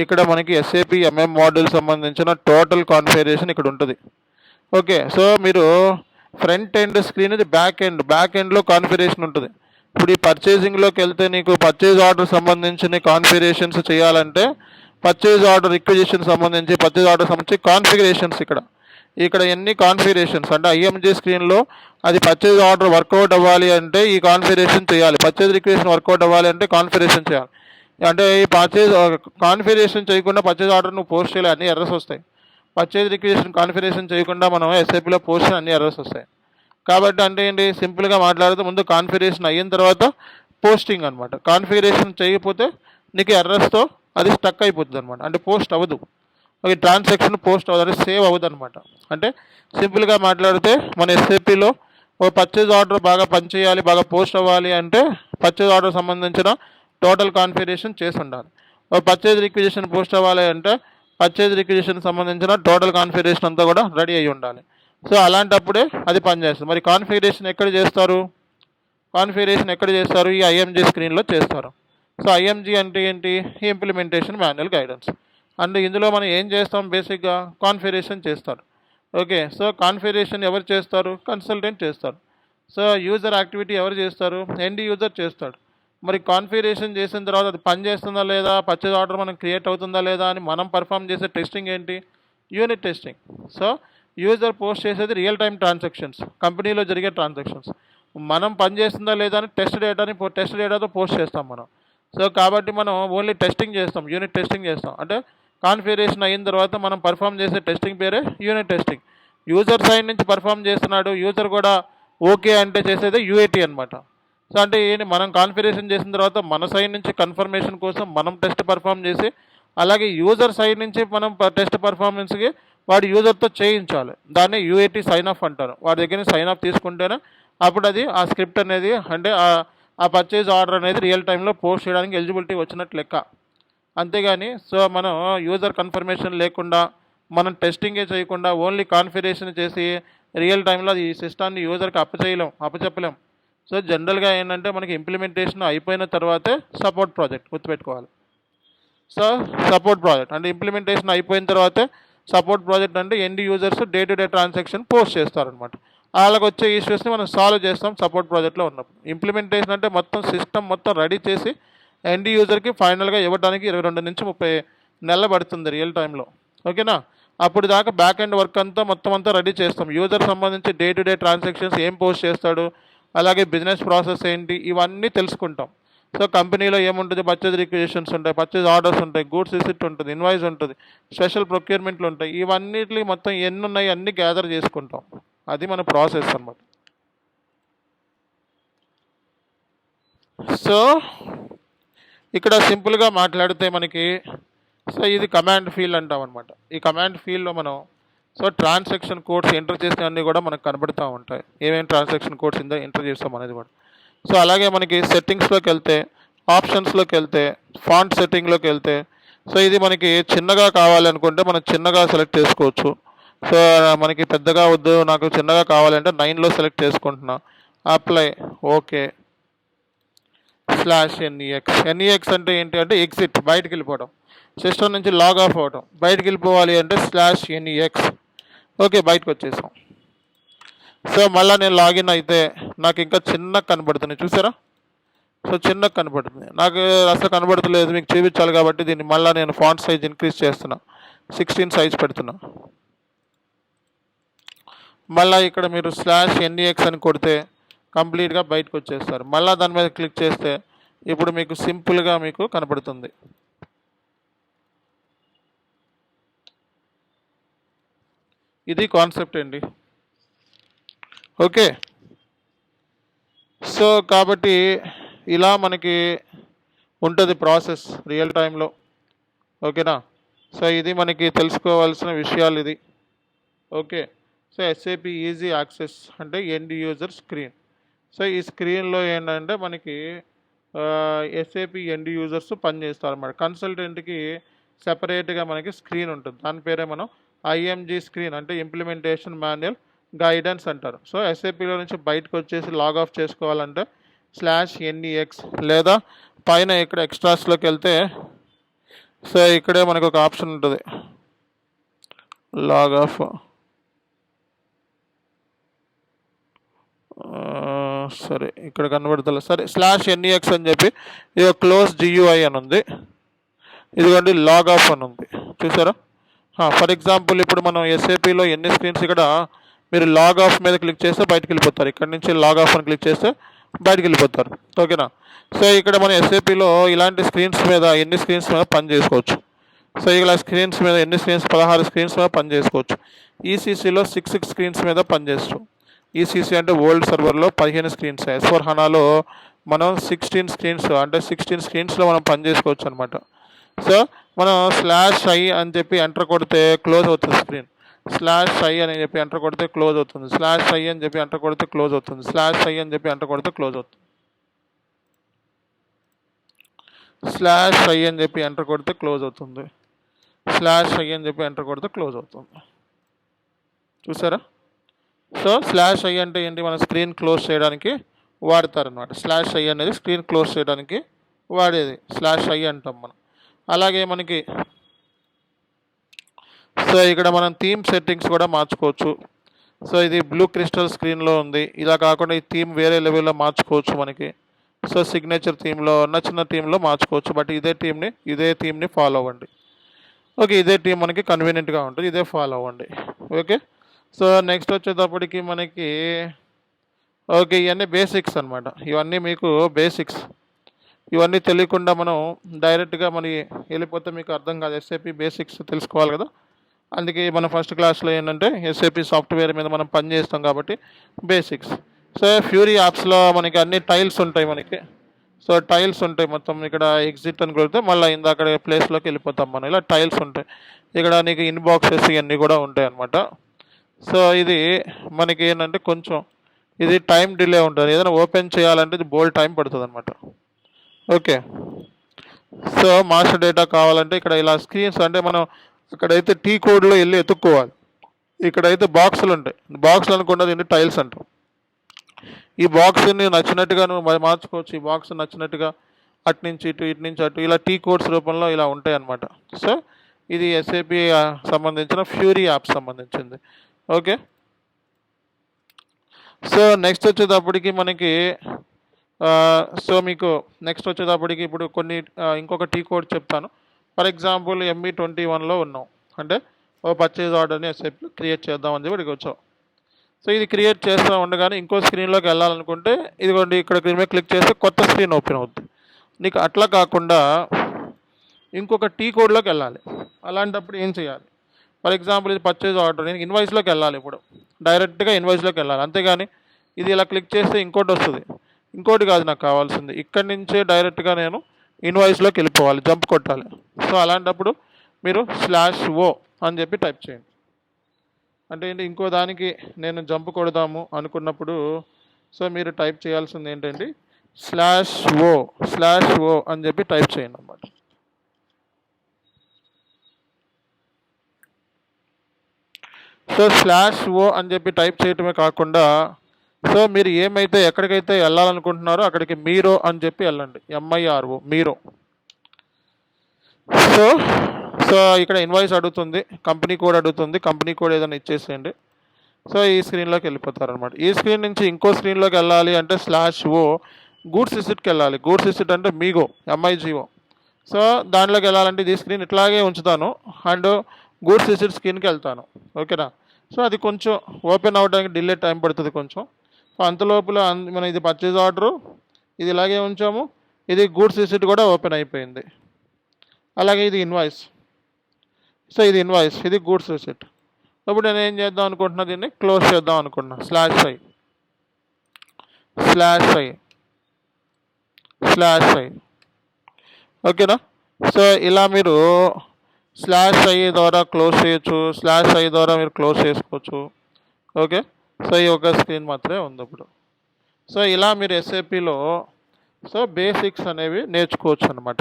ఇక్కడ మనకి SAP MM మోడ్యూల్ సంబంధించిన టోటల్ కాన్ఫిగరేషన్ ఇక్కడ ఉంటుంది. ఓకే, సో మీరు ఫ్రంట్ ఎండ్ స్క్రీన్, ఇది బ్యాక్ ఎండ్లో కాన్ఫిగరేషన్ ఉంటుంది. ఇప్పుడు ఈ పర్చేజింగ్లోకి వెళ్తే నీకు పర్చేజ్ ఆర్డర్ సంబంధించిన కాన్ఫిగరేషన్స్ చేయాలంటే పర్చేజ్ ఆర్డర్ రిక్విజిషన్ సంబంధించి కాన్ఫిగరేషన్స్ ఇక్కడ ఎన్ని కాన్ఫిగరేషన్స్ అంటే IMG స్క్రీన్లో అది పర్చేజ్ ఆర్డర్ వర్కౌట్ అవ్వాలి అంటే ఈ కాన్ఫిగరేషన్ చేయాలి, పర్చేజ్ రిక్విజిషన్ వర్కౌట్ అవ్వాలి అంటే కాన్ఫిగరేషన్ చేయాలి. అంటే ఈ కాన్ఫిగరేషన్ చేయకుండా పర్చేజ్ ఆర్డర్ నువ్వు పోస్ట్ చేయాలి, అన్ని ఎర్రర్స్ వస్తాయి. పర్చేజ్ రిక్విజిషన్ కాన్ఫిగరేషన్ చేయకుండా మనం SAPలో పోస్ట్ అన్ని ఎర్రర్స్ వస్తాయి. కాబట్టి అంటే ఏంటి, సింపుల్గా మాట్లాడితే ముందు కాన్ఫిగరేషన్ అయిన తర్వాత పోస్టింగ్ అనమాట. కాన్ఫిగరేషన్ చేయకపోతే నీకు ఎర్రర్స్తో అది స్టక్ అయిపోతుంది అనమాట, అంటే పోస్ట్ అవ్వదు. ఓకే, ట్రాన్సాక్షన్ పోస్ట్ అవ్వదు, అంటే సేవ్ అవ్వదు అనమాట. అంటే సింపుల్గా మాట్లాడితే మన SAPలో ఓ పర్చేజ్ ఆర్డర్ బాగా పనిచేయాలి, బాగా పోస్ట్ అవ్వాలి అంటే పర్చేజ్ ఆర్డర్ సంబంధించిన టోటల్ కాన్ఫిగరేషన్ చేసి ఉండాలి. ఓ పర్చేజ్ రిక్విజిషన్ పోస్ట్ అవ్వాలి అంటే పర్చేజ్ రిక్విజిషన్ సంబంధించిన టోటల్ కాన్ఫిగరేషన్ అంతా కూడా రెడీ అయ్యి ఉండాలి. సో అలాంటప్పుడే అది పనిచేస్తుంది. మరి కాన్ఫిగరేషన్ ఎక్కడ చేస్తారు, ఈ IMG స్క్రీన్లో చేస్తారు. సో IMG అంటే ఏంటి, ఇంప్లిమెంటేషన్ మాన్యువల్ గైడెన్స్. అండ్ ఇందులో మనం ఏం చేస్తాం, బేసిక్గా కాన్ఫిగరేషన్ చేస్తారు. ఓకే, సో కాన్ఫిగరేషన్ ఎవరు చేస్తారు, కన్సల్టెంట్ చేస్తారు. సో యూజర్ యాక్టివిటీ ఎవరు చేస్తారు, ఎండ్ యూజర్ చేస్తాడు. మరి కాన్ఫిగరేషన్ చేసిన తర్వాత అది పనిచేస్తుందా లేదా, పర్చేజ్ ఆర్డర్ మనం క్రియేట్ అవుతుందా లేదా అని మనం పర్ఫామ్ చేసే టెస్టింగ్ ఏంటి, unit testing. So user post చేసేది రియల్ టైం ట్రాన్సాక్షన్స్, కంపెనీలో జరిగే ట్రాన్సాక్షన్స్. మనం పనిచేస్తుందా లేదా అని టెస్ట్ డేటాతో పోస్ట్ చేస్తాం మనం. సో కాబట్టి మనం ఓన్లీ టెస్టింగ్ చేస్తాం, యూనిట్ టెస్టింగ్ చేస్తాం. అంటే కాన్ఫిగరేషన్ అయిన తర్వాత మనం పర్ఫామ్ చేసే టెస్టింగ్ పేరే యూనిట్ టెస్టింగ్. యూజర్ సైడ్ నుంచి పర్ఫామ్ చేస్తున్నాడు, యూజర్ కూడా ఓకే అంటే చేసేదే UAT అనమాట. సో అంటే ఏంటి, మనం కాన్ఫిగరేషన్ చేసిన తర్వాత మన సైడ్ నుంచి కన్ఫర్మేషన్ కోసం మనం టెస్ట్ పర్ఫామ్ చేసి, అలాగే యూజర్ సైడ్ నుంచి మనం టెస్ట్ పర్ఫార్మెన్స్కి వాడు యూజర్తో చేయించాలి. దాన్ని UAT సైన్ ఆఫ్ అంటారు. వాడి దగ్గర నుంచి సైన్ ఆఫ్ తీసుకుంటేనే అప్పుడు అది ఆ స్క్రిప్ట్ అనేది అంటే ఆ పర్చేజ్ ఆర్డర్ అనేది రియల్ టైంలో పోస్ట్ చేయడానికి ఎలిజిబిలిటీ వచ్చినట్టు లెక్క. అంతేగాని సో మనం యూజర్ కన్ఫర్మేషన్ లేకుండా మనం టెస్టింగే చేయకుండా ఓన్లీ కాన్ఫిగరేషన్ చేసి రియల్ టైంలో అది ఈ సిస్టాన్ని యూజర్కి అప్పచెప్పలేం. సో జనరల్గా ఏంటంటే మనకి ఇంప్లిమెంటేషన్ అయిపోయిన తర్వాతే సపోర్ట్ ప్రాజెక్ట్ గుర్తుపెట్టుకోవాలి. సో సపోర్ట్ ప్రాజెక్ట్ అంటే ఇంప్లిమెంటేషన్ అయిపోయిన తర్వాతే సపోర్ట్ ప్రాజెక్ట్ అంటే end users day to day transaction post చేస్తారనమాట. వాళ్ళకి వచ్చే ఇష్యూస్ని మనం సాల్వ్ చేస్తాం సపోర్ట్ ప్రాజెక్ట్లో ఉన్నప్పుడు. ఇంప్లిమెంటేషన్ అంటే మొత్తం సిస్టమ్ మొత్తం రెడీ చేసి ఎండ్ యూజర్కి ఫైనల్గా ఇవ్వడానికి 22 నుంచి 30 నెలలు పడుతుంది రియల్ టైంలో. ఓకేనా, అప్పుడు దాకా బ్యాక్ ఎండ్ వర్క్ అంతా మొత్తం అంతా రెడీ చేస్తాం. యూజర్ సంబంధించి డే టు డే ట్రాన్సాక్షన్స్ ఏం పోస్ట్ చేస్తాడు, అలాగే బిజినెస్ ప్రాసెస్ ఏంటి, ఇవన్నీ తెలుసుకుంటాం. సో కంపెనీలో ఏముంటుంది, పర్చేజ్ రిక్విజిషన్స్ ఉంటాయి, పర్చేజ్ ఆర్డర్స్ ఉంటాయి, గూడ్స్ రిసిప్ట్ ఉంటుంది, ఇన్వాయిస్ ఉంటుంది, స్పెషల్ ప్రొక్యూర్మెంట్లు ఉంటాయి. ఇవన్నిటి మొత్తం ఎన్ని ఉన్నాయి అన్నీ గ్యాదర్ చేసుకుంటాం. అది మన ప్రాసెస్ అన్నమాట. సో ఇక్కడ సింపుల్గా మాట్లాడితే మనకి సో ఇది కమాండ్ ఫీల్డ్ అంటాం అనమాట. ఈ కమాండ్ ఫీల్డ్లో మనం సో ట్రాన్సాక్షన్ కోడ్స్ ఎంటర్ చేసినవన్నీ కూడా మనకు కనబడుతూ ఉంటాయి. ఏమేమి ట్రాన్సాక్షన్ కోడ్స్ ఎంటర్ చేస్తాం అనేది కూడా. సో అలాగే మనకి సెట్టింగ్స్లోకి వెళ్తే, ఆప్షన్స్లోకి వెళ్తే, ఫాంట్ సెట్టింగ్లోకి వెళ్తే, సో ఇది మనకి చిన్నగా కావాలనుకుంటే మనం చిన్నగా సెలెక్ట్ చేసుకోవచ్చు. సో మనకి పెద్దగా వద్దు, నాకు చిన్నగా కావాలంటే 9లో సెలెక్ట్ చేసుకుంటున్నా. అప్లై, ఓకే, /NEX అంటే ఏంటి అంటే ఎగ్జిట్, బయటకు వెళ్ళిపోవడం, సిస్టమ్ నుంచి లాగ్ ఆఫ్ అవ్వడం. బయటకు వెళ్ళిపోవాలి అంటే /NEX, ఓకే, బయటకు వచ్చేసాం. సో మళ్ళీ నేను లాగిన్ అయితే నాకు ఇంకా చిన్నగా కనబడుతుంది, చూసారా? సో చిన్నగా కనబడుతుంది, నాకు అసలు కనబడతలేదు, మీకు చూపించాలి కాబట్టి దీన్ని మళ్ళీ నేను ఫాంట్ సైజ్ ఇంక్రీజ్ చేస్తున్నా, 16 సైజ్ పెడుతున్నా. మళ్ళీ ఇక్కడ మీరు /NEX అని కొడితే కంప్లీట్గా బయటకు వచ్చేస్తారు. మళ్ళీ దాని మీద క్లిక్ చేస్తే ఇప్పుడు మీకు సింపుల్గా మీకు కనపడుతుంది. ఇది కాన్సెప్ట్ అండి. ఓకే, సో కాబట్టి ఇలా మనకి ఉంటుంది ప్రాసెస్ రియల్ టైంలో. ఓకేనా? సో ఇది మనకి తెలుసుకోవాల్సిన విషయాలు ఇది. Okay, so SAP easy access అంటే ఎండ్ యూజర్ స్క్రీన్. సో ఈ స్క్రీన్లో ఏంటంటే మనకి SAP ఎండ్ యూజర్స్ పనిచేస్తారు అన్నమాట. కన్సల్టెంట్కి సెపరేట్గా మనకి స్క్రీన్ ఉంటుంది, దాని పేరే మనం IMG స్క్రీన్ అంటే ఇంప్లిమెంటేషన్ మాన్యువల్ గైడెన్స్ అంటారు. సో SAPలో నుంచి బయటకు వచ్చేసి లాగ్ ఆఫ్ చేసుకోవాలంటే /NEX లేదా పైన ఇక్కడ ఎక్స్ట్రాస్లోకి వెళ్తే సో ఇక్కడే మనకు ఒక ఆప్షన్ ఉంటుంది లాగ్ ఆఫ్. సరే ఇక్కడ కనబడతలే, సరే /NEX అని చెప్పి ఇది క్లోజ్ GUI అని ఉంది, ఇదిగోండి లాగ్ ఆఫ్ అని ఉంది, చూసారా? ఫర్ ఎగ్జాంపుల్ ఇప్పుడు మనం SAPలో ఎన్ని స్క్రీన్స్, ఇక్కడ మీరు లాగ్ ఆఫ్ మీద క్లిక్ చేస్తే బయటకు వెళ్ళిపోతారు, ఇక్కడ నుంచి లాగ్ ఆఫ్ అని క్లిక్ చేస్తే బయటకు వెళ్ళిపోతారు. ఓకేనా? సో ఇక్కడ మన SAPలో ఇలాంటి స్క్రీన్స్ మీద ఎన్ని స్క్రీన్స్ మీద పని చేసుకోవచ్చు. సో ఇలా స్క్రీన్స్ మీద ఎన్ని స్క్రీన్స్, 16 స్క్రీన్స్ మీద పని చేసుకోవచ్చు. ECCలో 6 స్క్రీన్స్ మీద పనిచేస్తాం. ECC అంటే ఓల్డ్ సర్వర్లో 15 స్క్రీన్స్, S/4HANAలో మనం 16 స్క్రీన్స్ అంటే 16 స్క్రీన్స్లో మనం పని చేసుకోవచ్చు అనమాట. సో మనం /i అని చెప్పి ఎంటర్ కొడితే క్లోజ్ అవుతుంది స్క్రీన్, /i అని చెప్పి ఎంటర్ కొడితే క్లోజ్ అవుతుంది, /i అని చెప్పి ఎంటర్ కొడితే క్లోజ్ అవుతుంది, /i అని చెప్పి ఎంటర్ కొడితే క్లోజ్ అవుతుంది, /i అని చెప్పి ఎంటర్ కొడితే క్లోజ్ అవుతుంది, /i అని చెప్పి ఎంటర్ కొడితే క్లోజ్ అవుతుంది. చూసారా? సో /i అంటే ఏంటి, మన స్క్రీన్ క్లోజ్ చేయడానికి వాడతారనమాట. /i అనేది స్క్రీన్ క్లోజ్ చేయడానికి వాడేది, /i అంటాం మనం. అలాగే మనకి సో ఇక్కడ మనం థీమ్ సెట్టింగ్స్ కూడా మార్చుకోవచ్చు. సో ఇది బ్లూ క్రిస్టల్ స్క్రీన్లో ఉంది, ఇలా కాకుండా ఈ థీమ్ వేరే లెవెల్లో మార్చుకోవచ్చు మనకి. సో సిగ్నేచర్ థీమ్లో నచ్చిన థీమ్లో మార్చుకోవచ్చు, బట్ ఇదే థీమ్ని ఫాలో అవ్వండి. ఓకే, ఇదే థీమ్ మనకి కన్వీనియంట్గా ఉంటుంది, ఇదే ఫాలో అవ్వండి. ఓకే, సో నెక్స్ట్ వచ్చేటప్పటికి మనకి ఓకే ఇవన్నీ బేసిక్స్ అనమాట. ఇవన్నీ మీకు బేసిక్స్, ఇవన్నీ తెలియకుండా మనం డైరెక్ట్గా మరి వెళ్ళిపోతే మీకు అర్థం కాదు. SAP బేసిక్స్ తెలుసుకోవాలి కదా, అందుకే మన ఫస్ట్ క్లాస్లో ఏంటంటే SAP సాఫ్ట్వేర్ మీద మనం పని చేస్తాం కాబట్టి బేసిక్స్. సో ఫ్యూరీ యాప్స్లో మనకి అన్ని టైల్స్ ఉంటాయి మనకి. సో టైల్స్ ఉంటాయి మొత్తం, ఇక్కడ ఎగ్జిట్ అని కొడితే మళ్ళీ ఇందాక ప్లేస్లోకి వెళ్ళిపోతాం మనం. ఇలా టైల్స్ ఉంటాయి, ఇక్కడ నీకు ఇన్బాక్సెస్ ఇవన్నీ కూడా ఉంటాయి అన్నమాట. సో ఇది మనకి ఏంటంటే కొంచెం ఇది టైం డిలే ఉంటుంది, ఏదైనా ఓపెన్ చేయాలంటే ఇది బోల్డ్ టైం పడుతుంది అనమాట. ఓకే, సో మాస్టర్ డేటా కావాలంటే ఇక్కడ ఇలా స్క్రీన్స్ అంటే మనం ఇక్కడైతే T కోడ్లో వెళ్ళి ఎత్తుక్కోవాలి. ఇక్కడైతే బాక్సులు ఉంటాయి, బాక్సులు అనుకున్నది ఏంటి టైల్స్ అంటాం. ఈ బాక్స్ని నచ్చినట్టుగా నువ్వు మార్చుకోవచ్చు, ఈ బాక్స్ నచ్చినట్టుగా అటు నుంచి ఇటు, ఇటు నుంచి అటు, ఇలా T కోడ్స్ రూపంలో ఇలా ఉంటాయి అన్నమాట. సో ఇది SAP సంబంధించిన ఫ్యూరీ యాప్ సంబంధించింది. ఓకే, సో నెక్స్ట్ వచ్చేటప్పటికి మనకి సో మీకు నెక్స్ట్ వచ్చేటప్పటికి ఇప్పుడు కొన్ని ఇంకొక T కోడ్ చెప్తాను. ఫర్ ఎగ్జాంపుల్ ME21లో ఉన్నాం అంటే ఓ పర్చేజ్ ఆర్డర్ని ఎస్ఏపీలో క్రియేట్ చేద్దామని చెప్పి ఇక్కడికి వచ్చావు. సో ఇది క్రియేట్ చేస్తూ ఉండగానే ఇంకో స్క్రీన్లోకి వెళ్ళాలనుకుంటే ఇదిగోండి ఇక్కడ మీద క్లిక్ చేస్తే కొత్త స్క్రీన్ ఓపెన్ అవుతుంది. నీకు అట్లా కాకుండా ఇంకొక టీ కోడ్లోకి వెళ్ళాలి. అలాంటప్పుడు ఏం చేయాలి? ఫర్ ఎగ్జాంపుల్ ఇది పర్చేజ్ ఆర్డర్, నేను ఇన్వాయిస్లోకి వెళ్ళాలి. ఇప్పుడు డైరెక్ట్గా ఇన్వాయిస్లోకి వెళ్ళాలి. అంతేగాని ఇది ఇలా క్లిక్ చేస్తే ఇంకోటి వస్తుంది. ఇంకోటి కాదు నాకు కావాల్సింది, ఇక్కడి నుంచే డైరెక్ట్గా నేను ఇన్వాయిస్లోకి వెళ్ళిపోవాలి, జంప్ కొట్టాలి. సో అలాంటప్పుడు మీరు /O అని చెప్పి టైప్ చేయండి. అంటే ఏంటి, ఇంకో దానికి నేను జంప్ కొడదాము అనుకున్నప్పుడు సో మీరు టైప్ చేయాల్సింది ఏంటంటే /O అని చెప్పి టైప్ చేయండి అన్నమాట. సో /O అని చెప్పి టైప్ చేయటమే కాకుండా సో మీరు ఏమైతే ఎక్కడికైతే వెళ్ళాలనుకుంటున్నారో అక్కడికి మీరో అని చెప్పి వెళ్ళండి, MIRO మీరో. సో సో ఇక్కడ ఇన్వాయిస్ అడుగుతుంది, కంపెనీ కోడ్ అడుగుతుంది, కంపెనీ కోడ్ ఏదైనా ఇచ్చేసేయండి. సో ఈ స్క్రీన్లోకి వెళ్ళిపోతారనమాట. ఈ స్క్రీన్ నుంచి ఇంకో స్క్రీన్లోకి వెళ్ళాలి అంటే /O గూడ్స్ రిసిప్ట్కి వెళ్ళాలి. గూడ్స్ రిసిప్ట్ అంటే MIGO. సో దాంట్లోకి వెళ్ళాలంటే ఈ స్క్రీన్ ఇట్లాగే ఉంచుతాను అండ్ గూడ్స్ రిసిప్ట్ స్క్రీన్కి వెళ్తాను. ఓకేనా? సో అది కొంచెం ఓపెన్ అవ్వడానికి డిలే టైం పడుతుంది కొంచెం. సో అంతలోపల మనం ఇది పర్చేజ్ ఆర్డరు, ఇది ఇలాగే ఉంచాము, ఇది గూడ్స్ రిసిప్ట్ కూడా ఓపెన్ అయిపోయింది. అలాగే ఇది ఇన్వాయిస్. సో ఇది ఇన్వాయిస్, ఇది గూడ్స్ రిసిప్ట్. ఇప్పుడు నేను ఏం చేద్దాం అనుకుంటున్నా, దీన్ని క్లోజ్ చేద్దాం అనుకుంటున్నా. /I ఓకేనా? సో ఇలా మీరు /I ద్వారా క్లోజ్ చేయొచ్చు, /I ద్వారా మీరు క్లోజ్ చేసుకోవచ్చు. ఓకే, సో ఈ ఒక స్క్రీన్ మాత్రమే ఉంది ఇప్పుడు. సో ఇలా మీరు ఎస్ఏపిలో సో బేసిక్స్ అనేవి నేర్చుకోవచ్చు అనమాట.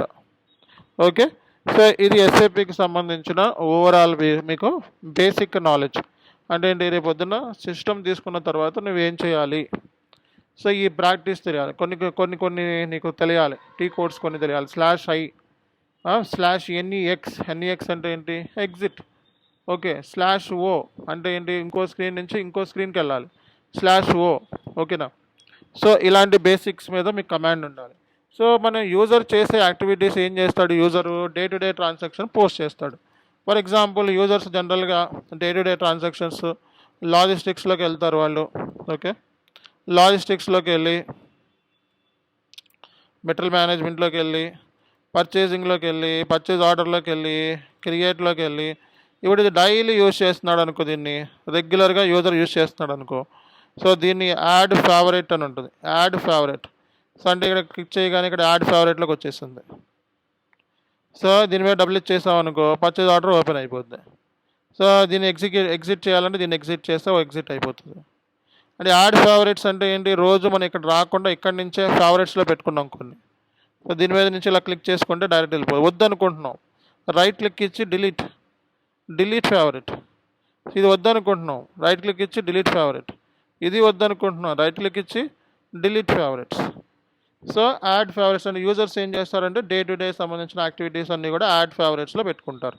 ఓకే, సో ఇది ఎస్ఏపికి సంబంధించిన ఓవరాల్ మీకు బేసిక్ నాలెడ్జ్. అంటే ఏంటి, రేపు పొద్దున్న సిస్టమ్ తీసుకున్న తర్వాత నువ్వేం చేయాలి, సో ఈ ప్రాక్టీస్ తెలియాలి. కొన్ని నీకు తెలియాలి, టీ కోడ్స్ కొన్ని తెలియాలి. /NEX అంటే ఏంటి, ఎగ్జిట్. ఓకే, /O అంటే ఏంటి, ఇంకో స్క్రీన్ నుంచి ఇంకో స్క్రీన్కి వెళ్ళాలి, /O. ఓకేనా? సో ఇలాంటి బేసిక్స్ మీద మీకు కమాండ్ ఉండాలి. సో మన యూజర్ చేసే యాక్టివిటీస్ ఏం చేస్తాడు, user day to day transaction post చేస్తాడు. ఫర్ ఎగ్జాంపుల్ యూజర్స్ జనరల్గా డే టు డే ట్రాన్సాక్షన్స్ లాజిస్టిక్స్లోకి వెళ్తారు వాళ్ళు. ఓకే, లాజిస్టిక్స్లోకి వెళ్ళి, మెటీరియల్ మేనేజ్మెంట్లోకి వెళ్ళి, పర్చేజింగ్లోకి వెళ్ళి, పర్చేజ్ ఆర్డర్లోకి వెళ్ళి, క్రియేట్లోకి వెళ్ళి, ఇప్పుడు ఇది డైలీ యూజ్ చేస్తున్నాడు అనుకో, దీన్ని రెగ్యులర్గా యూజర్ యూజ్ చేస్తున్నాడు అనుకో. సో దీన్ని యాడ్ ఫేవరెట్ అని ఉంటుంది, యాడ్ ఫేవరెట్. సో అంటే ఇక్కడ క్లిక్ చేయగానే ఇక్కడ యాడ్ ఫేవరెట్లోకి వచ్చేస్తుంది. సో దీని మీద డబుల్ చేసాం అనుకో, పర్చేజ్ ఆర్డర్ ఓపెన్ అయిపోద్ది. సో దీన్ని ఎగ్జిట్ చేయాలంటే దీన్ని ఎగ్జిట్ చేస్తే ఎగ్జిట్ అయిపోతుంది. అంటే యాడ్ ఫేవరెట్స్ అంటే ఏంటి, రోజు మనం ఇక్కడ రాకుండా ఇక్కడి నుంచే ఫేవరెట్స్లో పెట్టుకున్నాం కొన్ని. సో దీని మీద నుంచి ఇలా క్లిక్ చేసుకుంటే డైరెక్ట్ వెళ్ళిపోతుంది. వద్దనుకుంటున్నాం, రైట్ క్లిక్ ఇచ్చి డిలీట్ ఫేవరెట్. ఇది వద్దనుకుంటున్నాం, రైట్ క్లిక్ ఇచ్చి డిలీట్ ఫేవరెట్. ఇది వద్దనుకుంటున్నాం, రైట్ క్లిక్ ఇచ్చి delete favourites. So add favourites అని యూజర్స్ ఏం చేస్తారంటే డే టు డే సంబంధించిన యాక్టివిటీస్ అన్నీ కూడా యాడ్ ఫేవరెట్స్లో పెట్టుకుంటారు.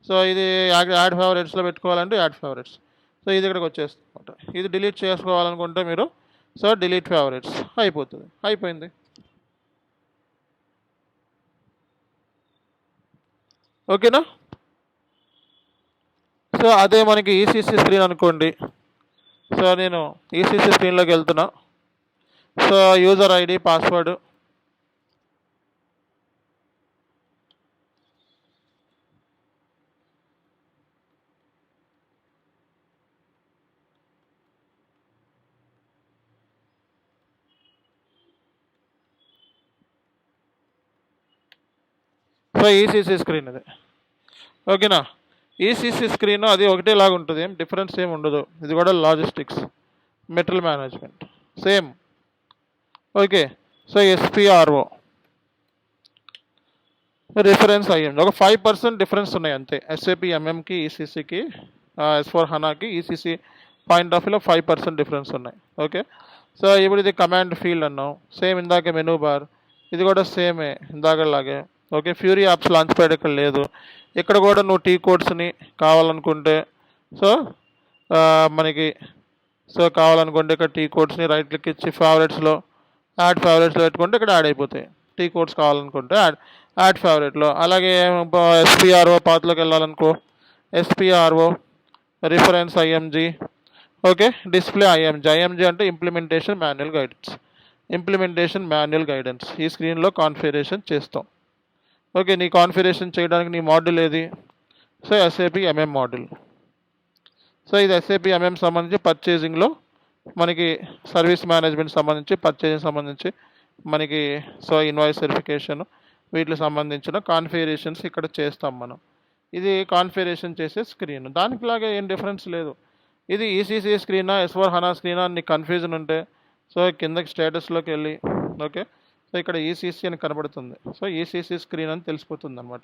సో ఇది యాడ్ ఫేవరెట్స్లో పెట్టుకోవాలంటే యాడ్ ఫేవరెట్స్. సో ఇది ఇక్కడికి వచ్చేస్తుంది. ఇది డిలీట్ చేసుకోవాలనుకుంటే మీరు సో డిలీట్ ఫేవరెట్స్ అయిపోతుంది, అయిపోయింది. ఓకేనా? సో అదే మనకి ఈసీసీ స్క్రీన్ అనుకోండి. సో నేను ఈసీసీ స్క్రీన్లోకి వెళ్తున్నా. So user ID, password, so ECC screen ఇది. ఓకేనా? ఈసీసీ స్క్రీన్ అది ఒకటేలాగా ఉంటుంది, ఏం డిఫరెన్స్ ఏమి ఉండదు. ఇది కూడా logistics, material management same. Okay, so SPRO reference అయ్యింది. ఒక 5% డిఫరెన్స్ ఉన్నాయి అంతే. SAP MMకి, ఈసీసీకి, S/4HANAకి, ఈసీసీ పాయింట్ ఆఫ్ వ్యూలో 5% డిఫరెన్స్ ఉన్నాయి. ఓకే, సో ఇప్పుడు ఇది కమాండ్ ఫీల్డ్ అన్నాం, సేమ్ ఇందాక మెనూ బార్, ఇది కూడా సేమే ఇందాకలాగే. Okay, Fiori apps launchpad ఇక్కడ లేదు. ఇక్కడ కూడా నువ్వు టీ కోడ్స్ని కావాలనుకుంటే సో మనకి సో కావాలనుకుంటే ఇక్కడ టీ కోడ్స్ని రైట్ క్లిక్ ఇచ్చి ఫేవరెట్స్లో యాడ్ ఫేవరెట్స్లో పెట్టుకుంటే ఇక్కడ యాడ్ అయిపోతాయి. టీ కోడ్స్ కావాలనుకుంటే యాడ్ ఫేవరెట్లో. అలాగే SPRO పాత్లోకి వెళ్ళాలనుకో, SPRO, reference IMG, okay, display IMG. IMG అంటే ఇంప్లిమెంటేషన్ మాన్యువల్ గైడెన్స్. ఈ స్క్రీన్లో కాన్ఫిగరేషన్ చేస్తాం. ఓకే, నీ కాన్ఫిగరేషన్ చేయడానికి నీ మాడ్యూల్ ఏది? So SAP MM module. So ఇది ఎస్ఏపి ఎంఎం సంబంధించి పర్చేజింగ్లో మనకి సర్వీస్ మేనేజ్మెంట్ సంబంధించి, పర్చేజింగ్ సంబంధించి మనకి సో ఇన్వాయిస్ వెరిఫికేషన్ వీటికి సంబంధించిన కాన్ఫిగరేషన్స్ ఇక్కడ చేస్తాం మనం. ఇది కాన్ఫిగరేషన్ చేసే స్క్రీన్. దానికిలాగే ఏం డిఫరెన్స్ లేదు. ఇది ఈసీసీ స్క్రీనా S/4HANA స్క్రీనా అని కన్ఫ్యూజన్ ఉంటే సో కిందకి స్టేటస్లోకి వెళ్ళి ఓకే, సో ఇక్కడ ఈసీసీ అని కనబడుతుంది. సో ఈసీసీ స్క్రీన్ అని తెలిసిపోతుంది అనమాట.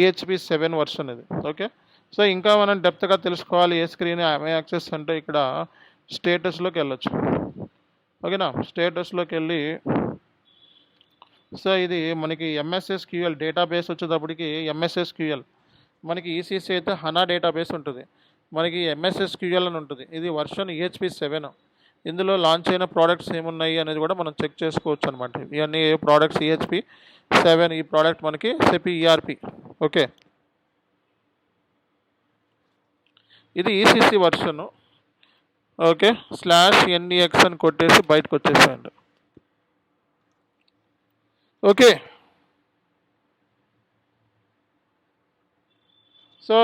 EHP 7 వర్షన్ ఇది. ఓకే, సో ఇంకా మనం డెప్త్గా తెలుసుకోవాలి ఏ స్క్రీన్ ఎంఏ యాక్సెస్ అంటే ఇక్కడ స్టేటస్లోకి వెళ్ళొచ్చు. ఓకేనా, స్టేటస్లోకి వెళ్ళి సో ఇది మనకి MSSQL డేటాబేస్ వచ్చేటప్పటికి MSSQL, మనకి ఈసీసీ అయితే HANA డేటాబేస్ ఉంటుంది, మనకి MSSQL అని ఉంటుంది. ఇది వర్షన్ EHP 7. ఇందులో లాంచ్ అయిన ప్రోడక్ట్స్ ఏమున్నాయి అనేది కూడా మనం చెక్ చేసుకోవచ్చు అనమాట. ఇవన్నీ ప్రోడక్ట్స్ EHP 7. ఈ ప్రోడక్ట్ మనకి SAP ERP. ఓకే, ఇది ఈసీసీ వర్షను. ఓకే, /NEX అని కొట్టేసి బయటకు వచ్చేసేయండి. ఓకే, సో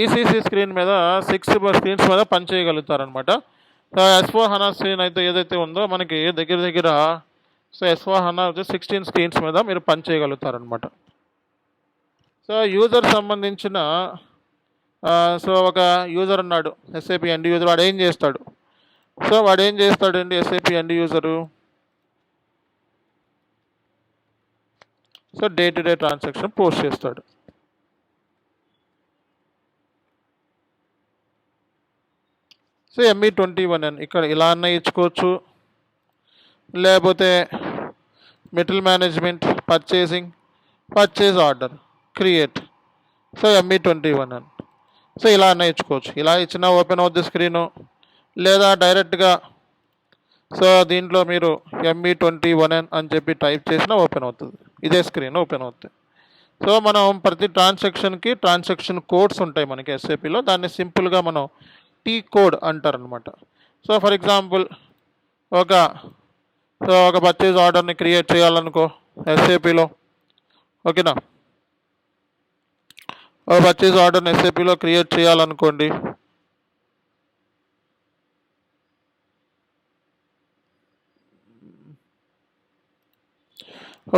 ఈసీసీ స్క్రీన్ మీద 6 స్క్రీన్స్ మీద పనిచేయగలుగుతారనమాట. సో S/4HANA స్క్రీన్ అయితే ఏదైతే ఉందో మనకి దగ్గర సో S/4HANA 16 స్క్రీన్స్ మీద మీరు పనిచేయగలుగుతారనమాట. సో యూజర్ సంబంధించిన సో ఒక యూజర్ ఉన్నాడు, SAP ఎండ్ యూజర్. వాడు ఏం చేస్తాడు? సో వాడు ఏం చేస్తాడండి SAP end user? So day to day transaction post చేస్తాడు. సో ME21N ఇక్కడ ఇలా అన్న ఇచ్చుకోవచ్చు, లేకపోతే material management, purchase order, create. So ME21N so ఇలా అన్న ఇచ్చుకోవచ్చు. ఇలా ఇచ్చిన ఓపెన్ అవుద్ది స్క్రీను, లేదా డైరెక్ట్గా సో దీంట్లో మీరు ME21N అని చెప్పి టైప్ చేసినా ఓపెన్ అవుతుంది. ఇదే స్క్రీన్ ఓపెన్ అవుతుంది. సో మనం ప్రతి ట్రాన్సాక్షన్కి ట్రాన్సాక్షన్ కోడ్స్ ఉంటాయి మనకి SAPలో. దాన్ని సింపుల్గా మనం T కోడ్ అంటారనమాట. సో ఫర్ ఎగ్జాంపుల్ ఒక పర్చేజ్ ఆర్డర్ని క్రియేట్ చేయాలనుకో SAPలో. ఓకేనా, ఒక పర్చేజ్ ఆర్డర్ని SAPలో క్రియేట్ చేయాలనుకోండి.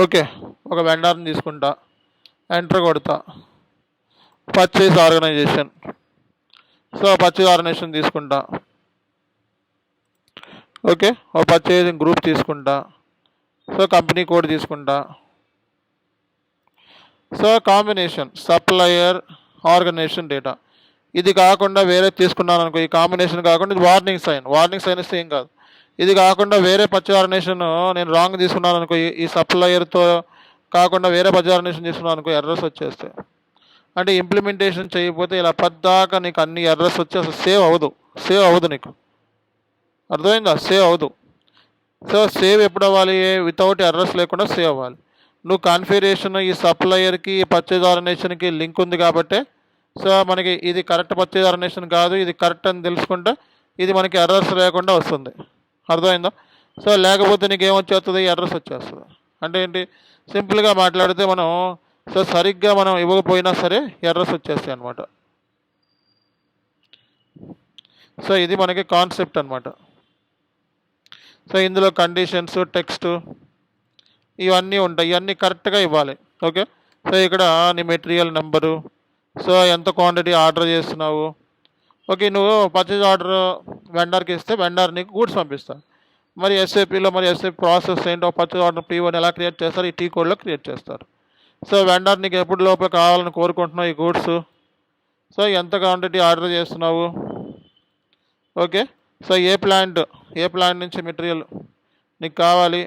ఓకే, ఒక వెండర్ని తీసుకుంటా, ఎంటర్ కొడతా, purchase organisation. So purchase organisation తీసుకుంటా. ఓకే, ఒక పర్చేజింగ్ గ్రూప్ తీసుకుంటా. సో కంపెనీ కోడ్ తీసుకుంటా. So combination supplier organisation data. ఇది కాకుండా వేరే తీసుకున్నాను అనుకో, ఈ కాంబినేషన్ కాకుండా ఇది వార్నింగ్ సైన్ ఇస్తే ఏం కాదు. ఇది కాకుండా వేరే పర్చేజ్ ఆర్గనైజేషన్ నేను రాంగ్ తీసుకున్నాను అనుకో, ఈ సప్లయర్తో కాకుండా వేరే పర్చేజ్ ఆర్గనైజేషన్ తీసుకున్నాను అనుకో, ఎర్రర్స్ వచ్చేస్తాయి. అంటే ఇంప్లిమెంటేషన్ చేయకపోతే ఇలా పద్దాకా నీకు అన్ని ఎర్రర్స్ వచ్చి అసలు సేవ్ అవ్వదు నీకు. అర్థమైందా? సేవ్ అవ్వదు. సో సేవ్ ఎప్పుడు అవ్వాలి? వితౌట్ ఎర్రర్స్ లేకుండా సేవ్ అవ్వాలి. నువ్వు కాన్ఫిగరేషన్ ఈ సప్లయర్కి పర్చేజ్ ఆర్గనైజేషన్కి లింక్ ఉంది కాబట్టి సో మనకి ఇది కరెక్ట్ పర్చేజ్ ఆర్గనైజేషన్ కాదు, ఇది కరెక్ట్ అని తెలుసుకుంటే ఇది మనకి ఎర్రర్స్ లేకుండా వస్తుంది. అర్థమైందా? సో లేకపోతే నీకు ఏమొచ్చేస్తుంది? ఎర్రర్స్ వచ్చేస్తుంది. అంటే ఏంటి? సింపుల్గా మాట్లాడితే మనం సో సరిగ్గా మనం ఇవ్వకపోయినా సరే ఎర్రర్స్ వచ్చేస్తాయి అనమాట. సో ఇది మనకి కాన్సెప్ట్ అనమాట. సో ఇందులో కండిషన్స్, టెక్స్ట్ ఇవన్నీ ఉంటాయి. ఇవన్నీ కరెక్ట్గా ఇవ్వాలి. ఓకే, సో ఇక్కడ నీ మెటీరియల్ నెంబరు, సో ఎంత క్వాంటిటీ ఆర్డర్ చేస్తున్నావు. ఓకే, నువ్వు పర్చేజ్ ఆర్డర్ వెండర్కి ఇస్తే వెండర్ నీకు గూడ్స్ పంపిస్తాను. మరి SAPలో SAP ప్రాసెస్ ఏంటో పర్చేజ్ ఆర్డర్ P1 ఎలా క్రియేట్ చేస్తారు? ఈ T కోడ్లో క్రియేట్ చేస్తారు. సో వెండర్ నీకు ఎప్పుడు లోపల కావాలని కోరుకుంటున్నావు ఈ గూడ్స్. సో ఎంత క్వాంటిటీ ఆర్డర్ చేస్తున్నావు. ఓకే, సో ఏ ప్లాంట్ నుంచి మెటీరియల్ నీకు కావాలి.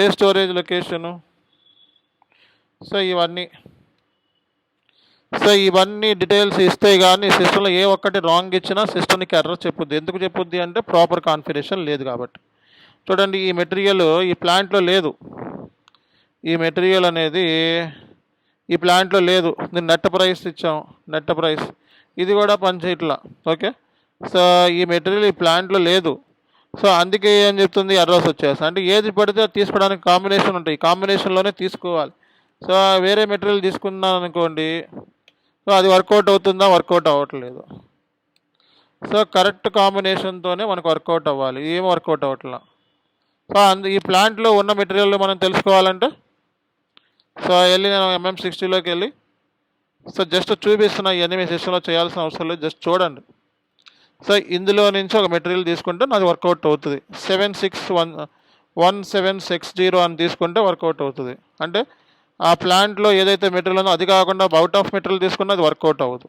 ఏ స్టోరేజ్ లొకేషను. సో ఇవన్నీ డీటెయిల్స్ ఇస్తే కానీ సిస్టంలో ఏ ఒక్కటి రాంగ్ ఇచ్చినా సిస్టమ్కి ఎర్రర్ చెప్పుద్ది. ఎందుకు చెప్పుద్ది అంటే ప్రాపర్ కాన్ఫిగరేషన్ లేదు కాబట్టి. చూడండి, ఈ మెటీరియల్ ఈ ప్లాంట్లో లేదు. ఈ మెటీరియల్ అనేది ఈ ప్లాంట్లో లేదు. దీని నెట్ ప్రైస్ ఇచ్చాం, నెట్ ప్రైస్ ఇది కూడా పనిచేయట్లా. ఓకే, సో ఈ మెటీరియల్ ఈ ప్లాంట్లో లేదు. సో అందుకే ఏం చెప్తుంది, ఎర్రర్స్ వచ్చేస్తాయి. అంటే ఏది పడితే అది తీసుకోవడానికి కాంబినేషన్ ఉంటాయి, ఈ కాంబినేషన్లోనే తీసుకోవాలి. సో వేరే మెటీరియల్ తీసుకున్నాను అనుకోండి, సో అది వర్కౌట్ అవుతుందా, వర్కౌట్ అవ్వట్లేదు. సో కరెక్ట్ కాంబినేషన్తోనే మనకు వర్కౌట్ అవ్వాలి, ఏం వర్కౌట్ అవ్వట్లా. సో ఈ ప్లాంట్లో ఉన్న మెటీరియల్ మనం తెలుసుకోవాలంటే, సో వెళ్ళి నేను MM60లోకి వెళ్ళి సో జస్ట్ చూపిస్తున్నా, ఇవన్నీ మీ సిస్టంలో చేయాల్సిన అవసరం లేదు, జస్ట్ చూడండి. సో ఇందులో నుంచి ఒక మెటీరియల్ తీసుకుంటే నాది వర్కౌట్ అవుతుంది. 1760 అని తీసుకుంటే వర్కౌట్ అవుతుంది. అంటే ఆ ప్లాంట్లో ఏదైతే మెటీరియల్ ఉందో అది కాకుండా అవుట్ ఆఫ్ మెటీరియల్ తీసుకున్నా అది వర్కౌట్ అవ్వదు.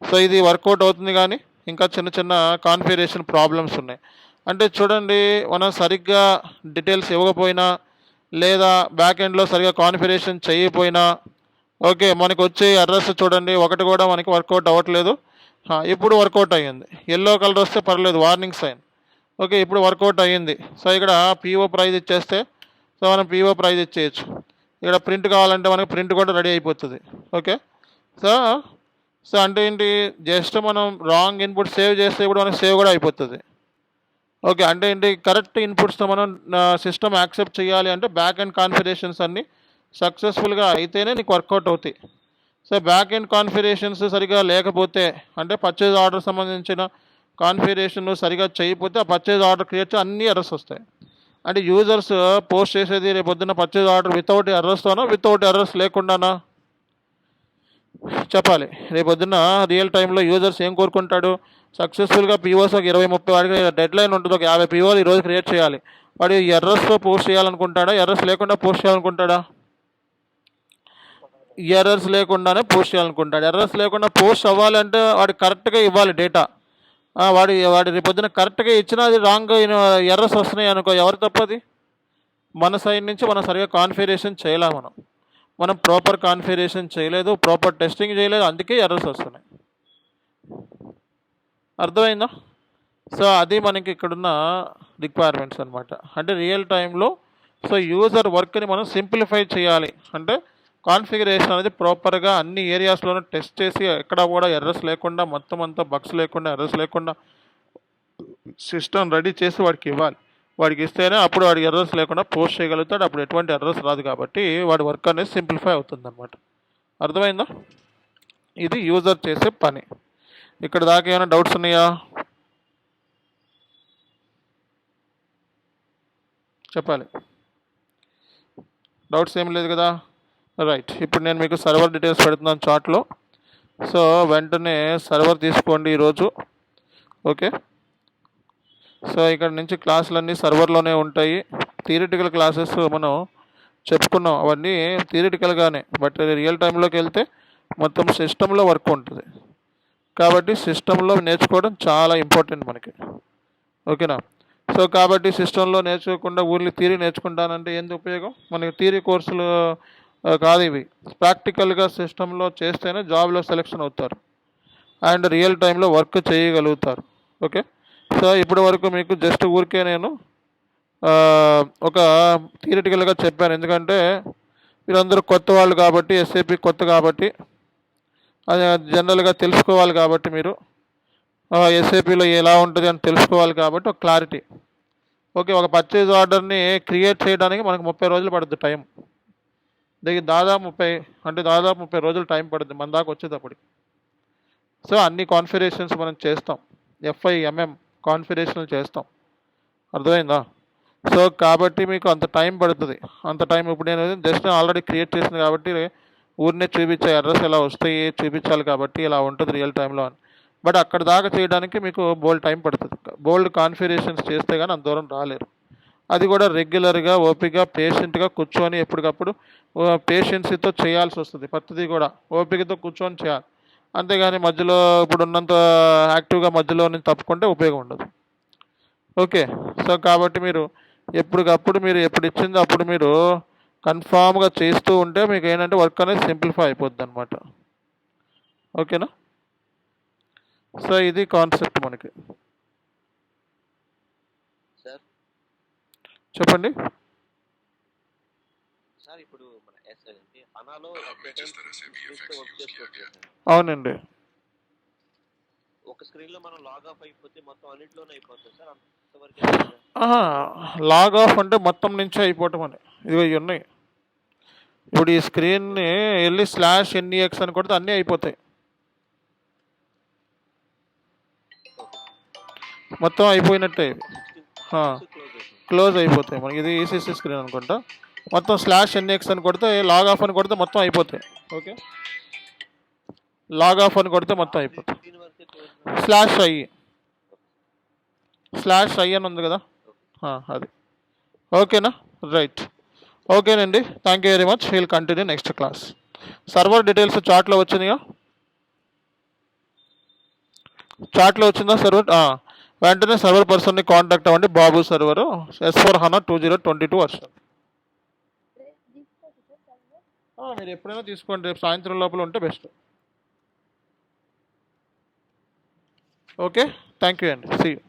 సో ఇది వర్కౌట్ అవుతుంది, కానీ ఇంకా చిన్న చిన్న కాన్ఫిగరేషన్ ప్రాబ్లమ్స్ ఉన్నాయి. అంటే చూడండి, మనం సరిగ్గా డీటెయిల్స్ ఇవ్వకపోయినా లేదా బ్యాక్ ఎండ్లో సరిగ్గా కాన్ఫిగరేషన్ చేయకపోయినా, ఓకే, మనకు వచ్చే ఎర్రర్స్ చూడండి, ఒకటి కూడా మనకి వర్కౌట్ అవ్వట్లేదు. ఇప్పుడు వర్కౌట్ అయ్యింది, ఎల్లో కలర్ వస్తే పర్లేదు, వార్నింగ్ సైన్. ఓకే, ఇప్పుడు వర్కౌట్ అయ్యింది. సో ఇక్కడ PO ప్రైజ్ ఇచ్చేస్తే సో మనం PO ప్రైజ్ ఇచ్చేయచ్చు. ఇక్కడ ప్రింట్ కావాలంటే మనకి ప్రింట్ కూడా రెడీ అయిపోతుంది. ఓకే, సో సో అంటే ఏంటి, జస్ట్ మనం రాంగ్ ఇన్పుట్ సేవ్ చేస్తే ఇప్పుడు మనకి సేవ్ కూడా అయిపోతుంది. ఓకే, అంటే ఏంటి, కరెక్ట్ ఇన్పుట్స్తో మనం సిస్టమ్ యాక్సెప్ట్ చేయాలి అంటే బ్యాక్ అండ్ కాన్ఫిగరేషన్స్ అన్నీ సక్సెస్ఫుల్గా అయితేనే నీకు వర్కౌట్ అవుతాయి. సో బ్యాక్ ఎండ్ కాన్ఫిగరేషన్స్ సరిగా లేకపోతే, అంటే పర్చేజ్ ఆర్డర్ సంబంధించిన కాన్ఫిగరేషన్ సరిగా చేయకపోతే ఆ పర్చేజ్ ఆర్డర్ క్రియేట్ అన్ని ఎర్రర్స్ వస్తాయి. అంటే యూజర్స్ పోస్ట్ చేసేది రేపు పొద్దున్న పర్చేజ్ ఆర్డర్ వితౌట్ ఎర్రర్స్తోనా వితౌట్ ఎర్రర్స్ లేకుండానా చెప్పాలి. రేపు పొద్దున్న రియల్ టైంలో యూజర్స్ ఏం కోరుకుంటాడు, సక్సెస్ఫుల్గా POస్ ఒక 20-30 వాడికి డెడ్ లైన్ ఉంటుంది, ఒక 50 POలు ఈరోజు క్రియేట్ చేయాలి. వాడు ఎర్రర్స్తో పోస్ట్ చేయాలనుకుంటాడా, ఎర్రర్స్ లేకుండా పోస్ట్ చేయాలనుకుంటాడా? ఎర్రర్స్ లేకుండానే పోస్ట్ చేయాలనుకుంటాడు. ఎర్రర్స్ లేకుండా పోస్ట్ అవ్వాలంటే వాడు కరెక్ట్గా ఇవ్వాలి డేటా. వాడి రేపు పొద్దున కరెక్ట్గా ఇచ్చినా అది రాంగ్ ఎర్రర్స్ వస్తున్నాయి అనుకో, ఎవరు తప్పది? మన సైడ్ నుంచి మనం సరిగా కాన్ఫిగరేషన్ చేయలే, మనం ప్రాపర్ కాన్ఫిగరేషన్ చేయలేదు, ప్రాపర్ టెస్టింగ్ చేయలేదు, అందుకే ఎర్రర్స్ వస్తున్నాయి. అర్థమైందా? సో అది మనకి ఇక్కడున్న రిక్వైర్మెంట్స్ అనమాట. అంటే రియల్ టైంలో సో యూజర్ వర్క్ని మనం సింప్లిఫై చేయాలి అంటే కాన్ఫిగరేషన్ అనేది ప్రాపర్గా అన్ని ఏరియాస్లోనూ టెస్ట్ చేసి ఎక్కడ కూడా ఎర్రర్స్ లేకుండా, మొత్తం అంతా బగ్స్ లేకుండా, ఎర్రర్స్ లేకుండా సిస్టమ్ రెడీ చేసి వాడికి ఇవ్వాలి. వాడికి ఇస్తేనే అప్పుడు వాడికి ఎర్రర్స్ లేకుండా పోస్ట్ చేయగలుగుతాడు, అప్పుడు ఎటువంటి ఎర్రర్స్ రాదు. కాబట్టి వాడి వర్క్ అనేది సింప్లిఫై అవుతుంది అనమాట. అర్థమైందా? ఇది యూజర్ చేసే పని. ఇక్కడ దాకా ఏమైనా డౌట్స్ ఉన్నాయా చెప్పాలి. డౌట్స్ ఏం లేదు కదా, రైట్. ఇప్పుడు నేను మీకు సర్వర్ డీటెయిల్స్ పెడుతున్నాను చార్ట్లో. సో వెంటనే సర్వర్ తీసుకోండి ఈరోజు. ఓకే, సో ఇక్కడ నుంచి క్లాసులన్నీ సర్వర్లోనే ఉంటాయి. థియరిటికల్ క్లాసెస్ మనం చెప్పుకున్నాం, అవన్నీ థియరిటికల్గానే, బట్ రియల్ టైంలోకి వెళ్తే మొత్తం సిస్టంలో వర్క్ ఉంటుంది. కాబట్టి సిస్టంలో నేర్చుకోవడం చాలా ఇంపార్టెంట్ మనకి. ఓకేనా? సో కాబట్టి సిస్టంలో నేర్చుకోకుండా ఊర్లో థియరీ నేర్చుకుంటానంటే ఏంది ఉపయోగం? మనకి థియరీ కోర్సులు కాదు ఇవి, ప్రాక్టికల్గా సిస్టంలో చేస్తేనే జాబ్లో సెలెక్షన్ అవుతారు అండ్ రియల్ టైంలో వర్క్ చేయగలుగుతారు. ఓకే, సో ఇప్పటి వరకు మీకు జస్ట్ ఊరికే నేను ఒక థియరిటికల్గా చెప్పాను, ఎందుకంటే మీరందరూ కొత్త వాళ్ళు కాబట్టి, SAP కొత్త కాబట్టి అది జనరల్గా తెలుసుకోవాలి. కాబట్టి మీరు SAPలో ఎలా ఉంటుంది అని తెలుసుకోవాలి కాబట్టి ఒక క్లారిటీ. ఓకే, ఒక పర్చేజ్ ఆర్డర్ని క్రియేట్ చేయడానికి మనకు 30 రోజులు పడుతుంది టైం. దాదాపు 30 రోజులు టైం పడుతుంది మన దాకా వచ్చేటప్పటికి. సో అన్ని కాన్ఫిగరేషన్స్ మనం చేస్తాం, FIMM కాన్ఫిగరేషన్లు చేస్తాం. అర్థమైందా? సో కాబట్టి మీకు అంత టైం పడుతుంది. అంత టైం ఇప్పుడు నేను జస్ట్ ఆల్రెడీ క్రియేట్ చేసింది కాబట్టి ఊరినే చూపించే ఎర్రర్స్ ఎలా వస్తాయి చూపించాలి కాబట్టి ఇలా ఉంటుంది రియల్ టైంలో అని. బట్ అక్కడ దాకా చేయడానికి మీకు బోల్డ్ టైం పడుతుంది. బోల్డ్ కాన్ఫిగరేషన్స్ చేస్తే కానీ అంత దూరం రాలేరు. అది కూడా రెగ్యులర్గా ఓపికగా పేషెంట్గా కూర్చొని ఎప్పటికప్పుడు పేషెన్సీతో చేయాల్సి వస్తుంది. ప్రతిదీ కూడా ఓపికతో కూర్చొని చేయాలి. అంతేగాని మధ్యలో ఇప్పుడు ఉన్నంత యాక్టివ్గా మధ్యలో నుంచి తప్పుకుంటే ఉపయోగం ఉండదు. ఓకే, సో కాబట్టి మీరు ఎప్పటికప్పుడు మీరు ఎప్పుడు ఇచ్చిందో అప్పుడు మీరు కన్ఫామ్గా చేస్తూ ఉంటే మీకు ఏంటంటే వర్క్ అనేది సింప్లిఫై అయిపోద్ది అనమాట. ఓకేనా? సో ఇది కాన్సెప్ట్ మనకి. సార్ చెప్పండి. సార్ ఇప్పుడు మన అనాలో వర్క్ చేసుకోవచ్చు సార్. అవునండి. ఒక స్క్రీన్ లో మనం లాగ్ ఆఫ్ అయిపోతే మొత్తం అన్నింటిలోనే అయిపోతుంది సార్, అంతవరకు ఆహా, లాగ్ ఆఫ్ అంటే మొత్తం నుంచి అయిపోవటం అని. ఇదిగో ఇవి ఉన్నాయి. ఇప్పుడు ఈ స్క్రీన్ని వెళ్ళి /NEX అని కొడితే అన్నీ అయిపోతాయి, మొత్తం అయిపోయినట్టే. క్లోజ్ అయిపోతాయి. మనకి ఇది ECC స్క్రీన్ అనుకుంటా. మొత్తం /NEX అని కొడితే, లాగ్ ఆఫ్ అని కొడితే మొత్తం అయిపోతాయి. ఓకే, లాగ్ ఆఫ్ అని కొడితే మొత్తం అయిపోతాయి. /i అని ఉంది కదా, అది. ఓకేనా, రైట్. ఓకేనండి, thank you very much. Will continue next class. Server details చార్ట్లో వచ్చినాయా? చార్ట్లో వచ్చిందా సర్వర్? వెంటనే సర్వర్ పర్సన్ని కాంటాక్ట్ అవ్వండి. బాబు సర్వరు S/4HANA 2022 వర్షన్. మీరు ఎప్పుడైనా తీసుకోండి, రేపు సాయంత్రం లోపల ఉంటే బెస్ట్. ఓకే, థ్యాంక్ యూ అండి. See you.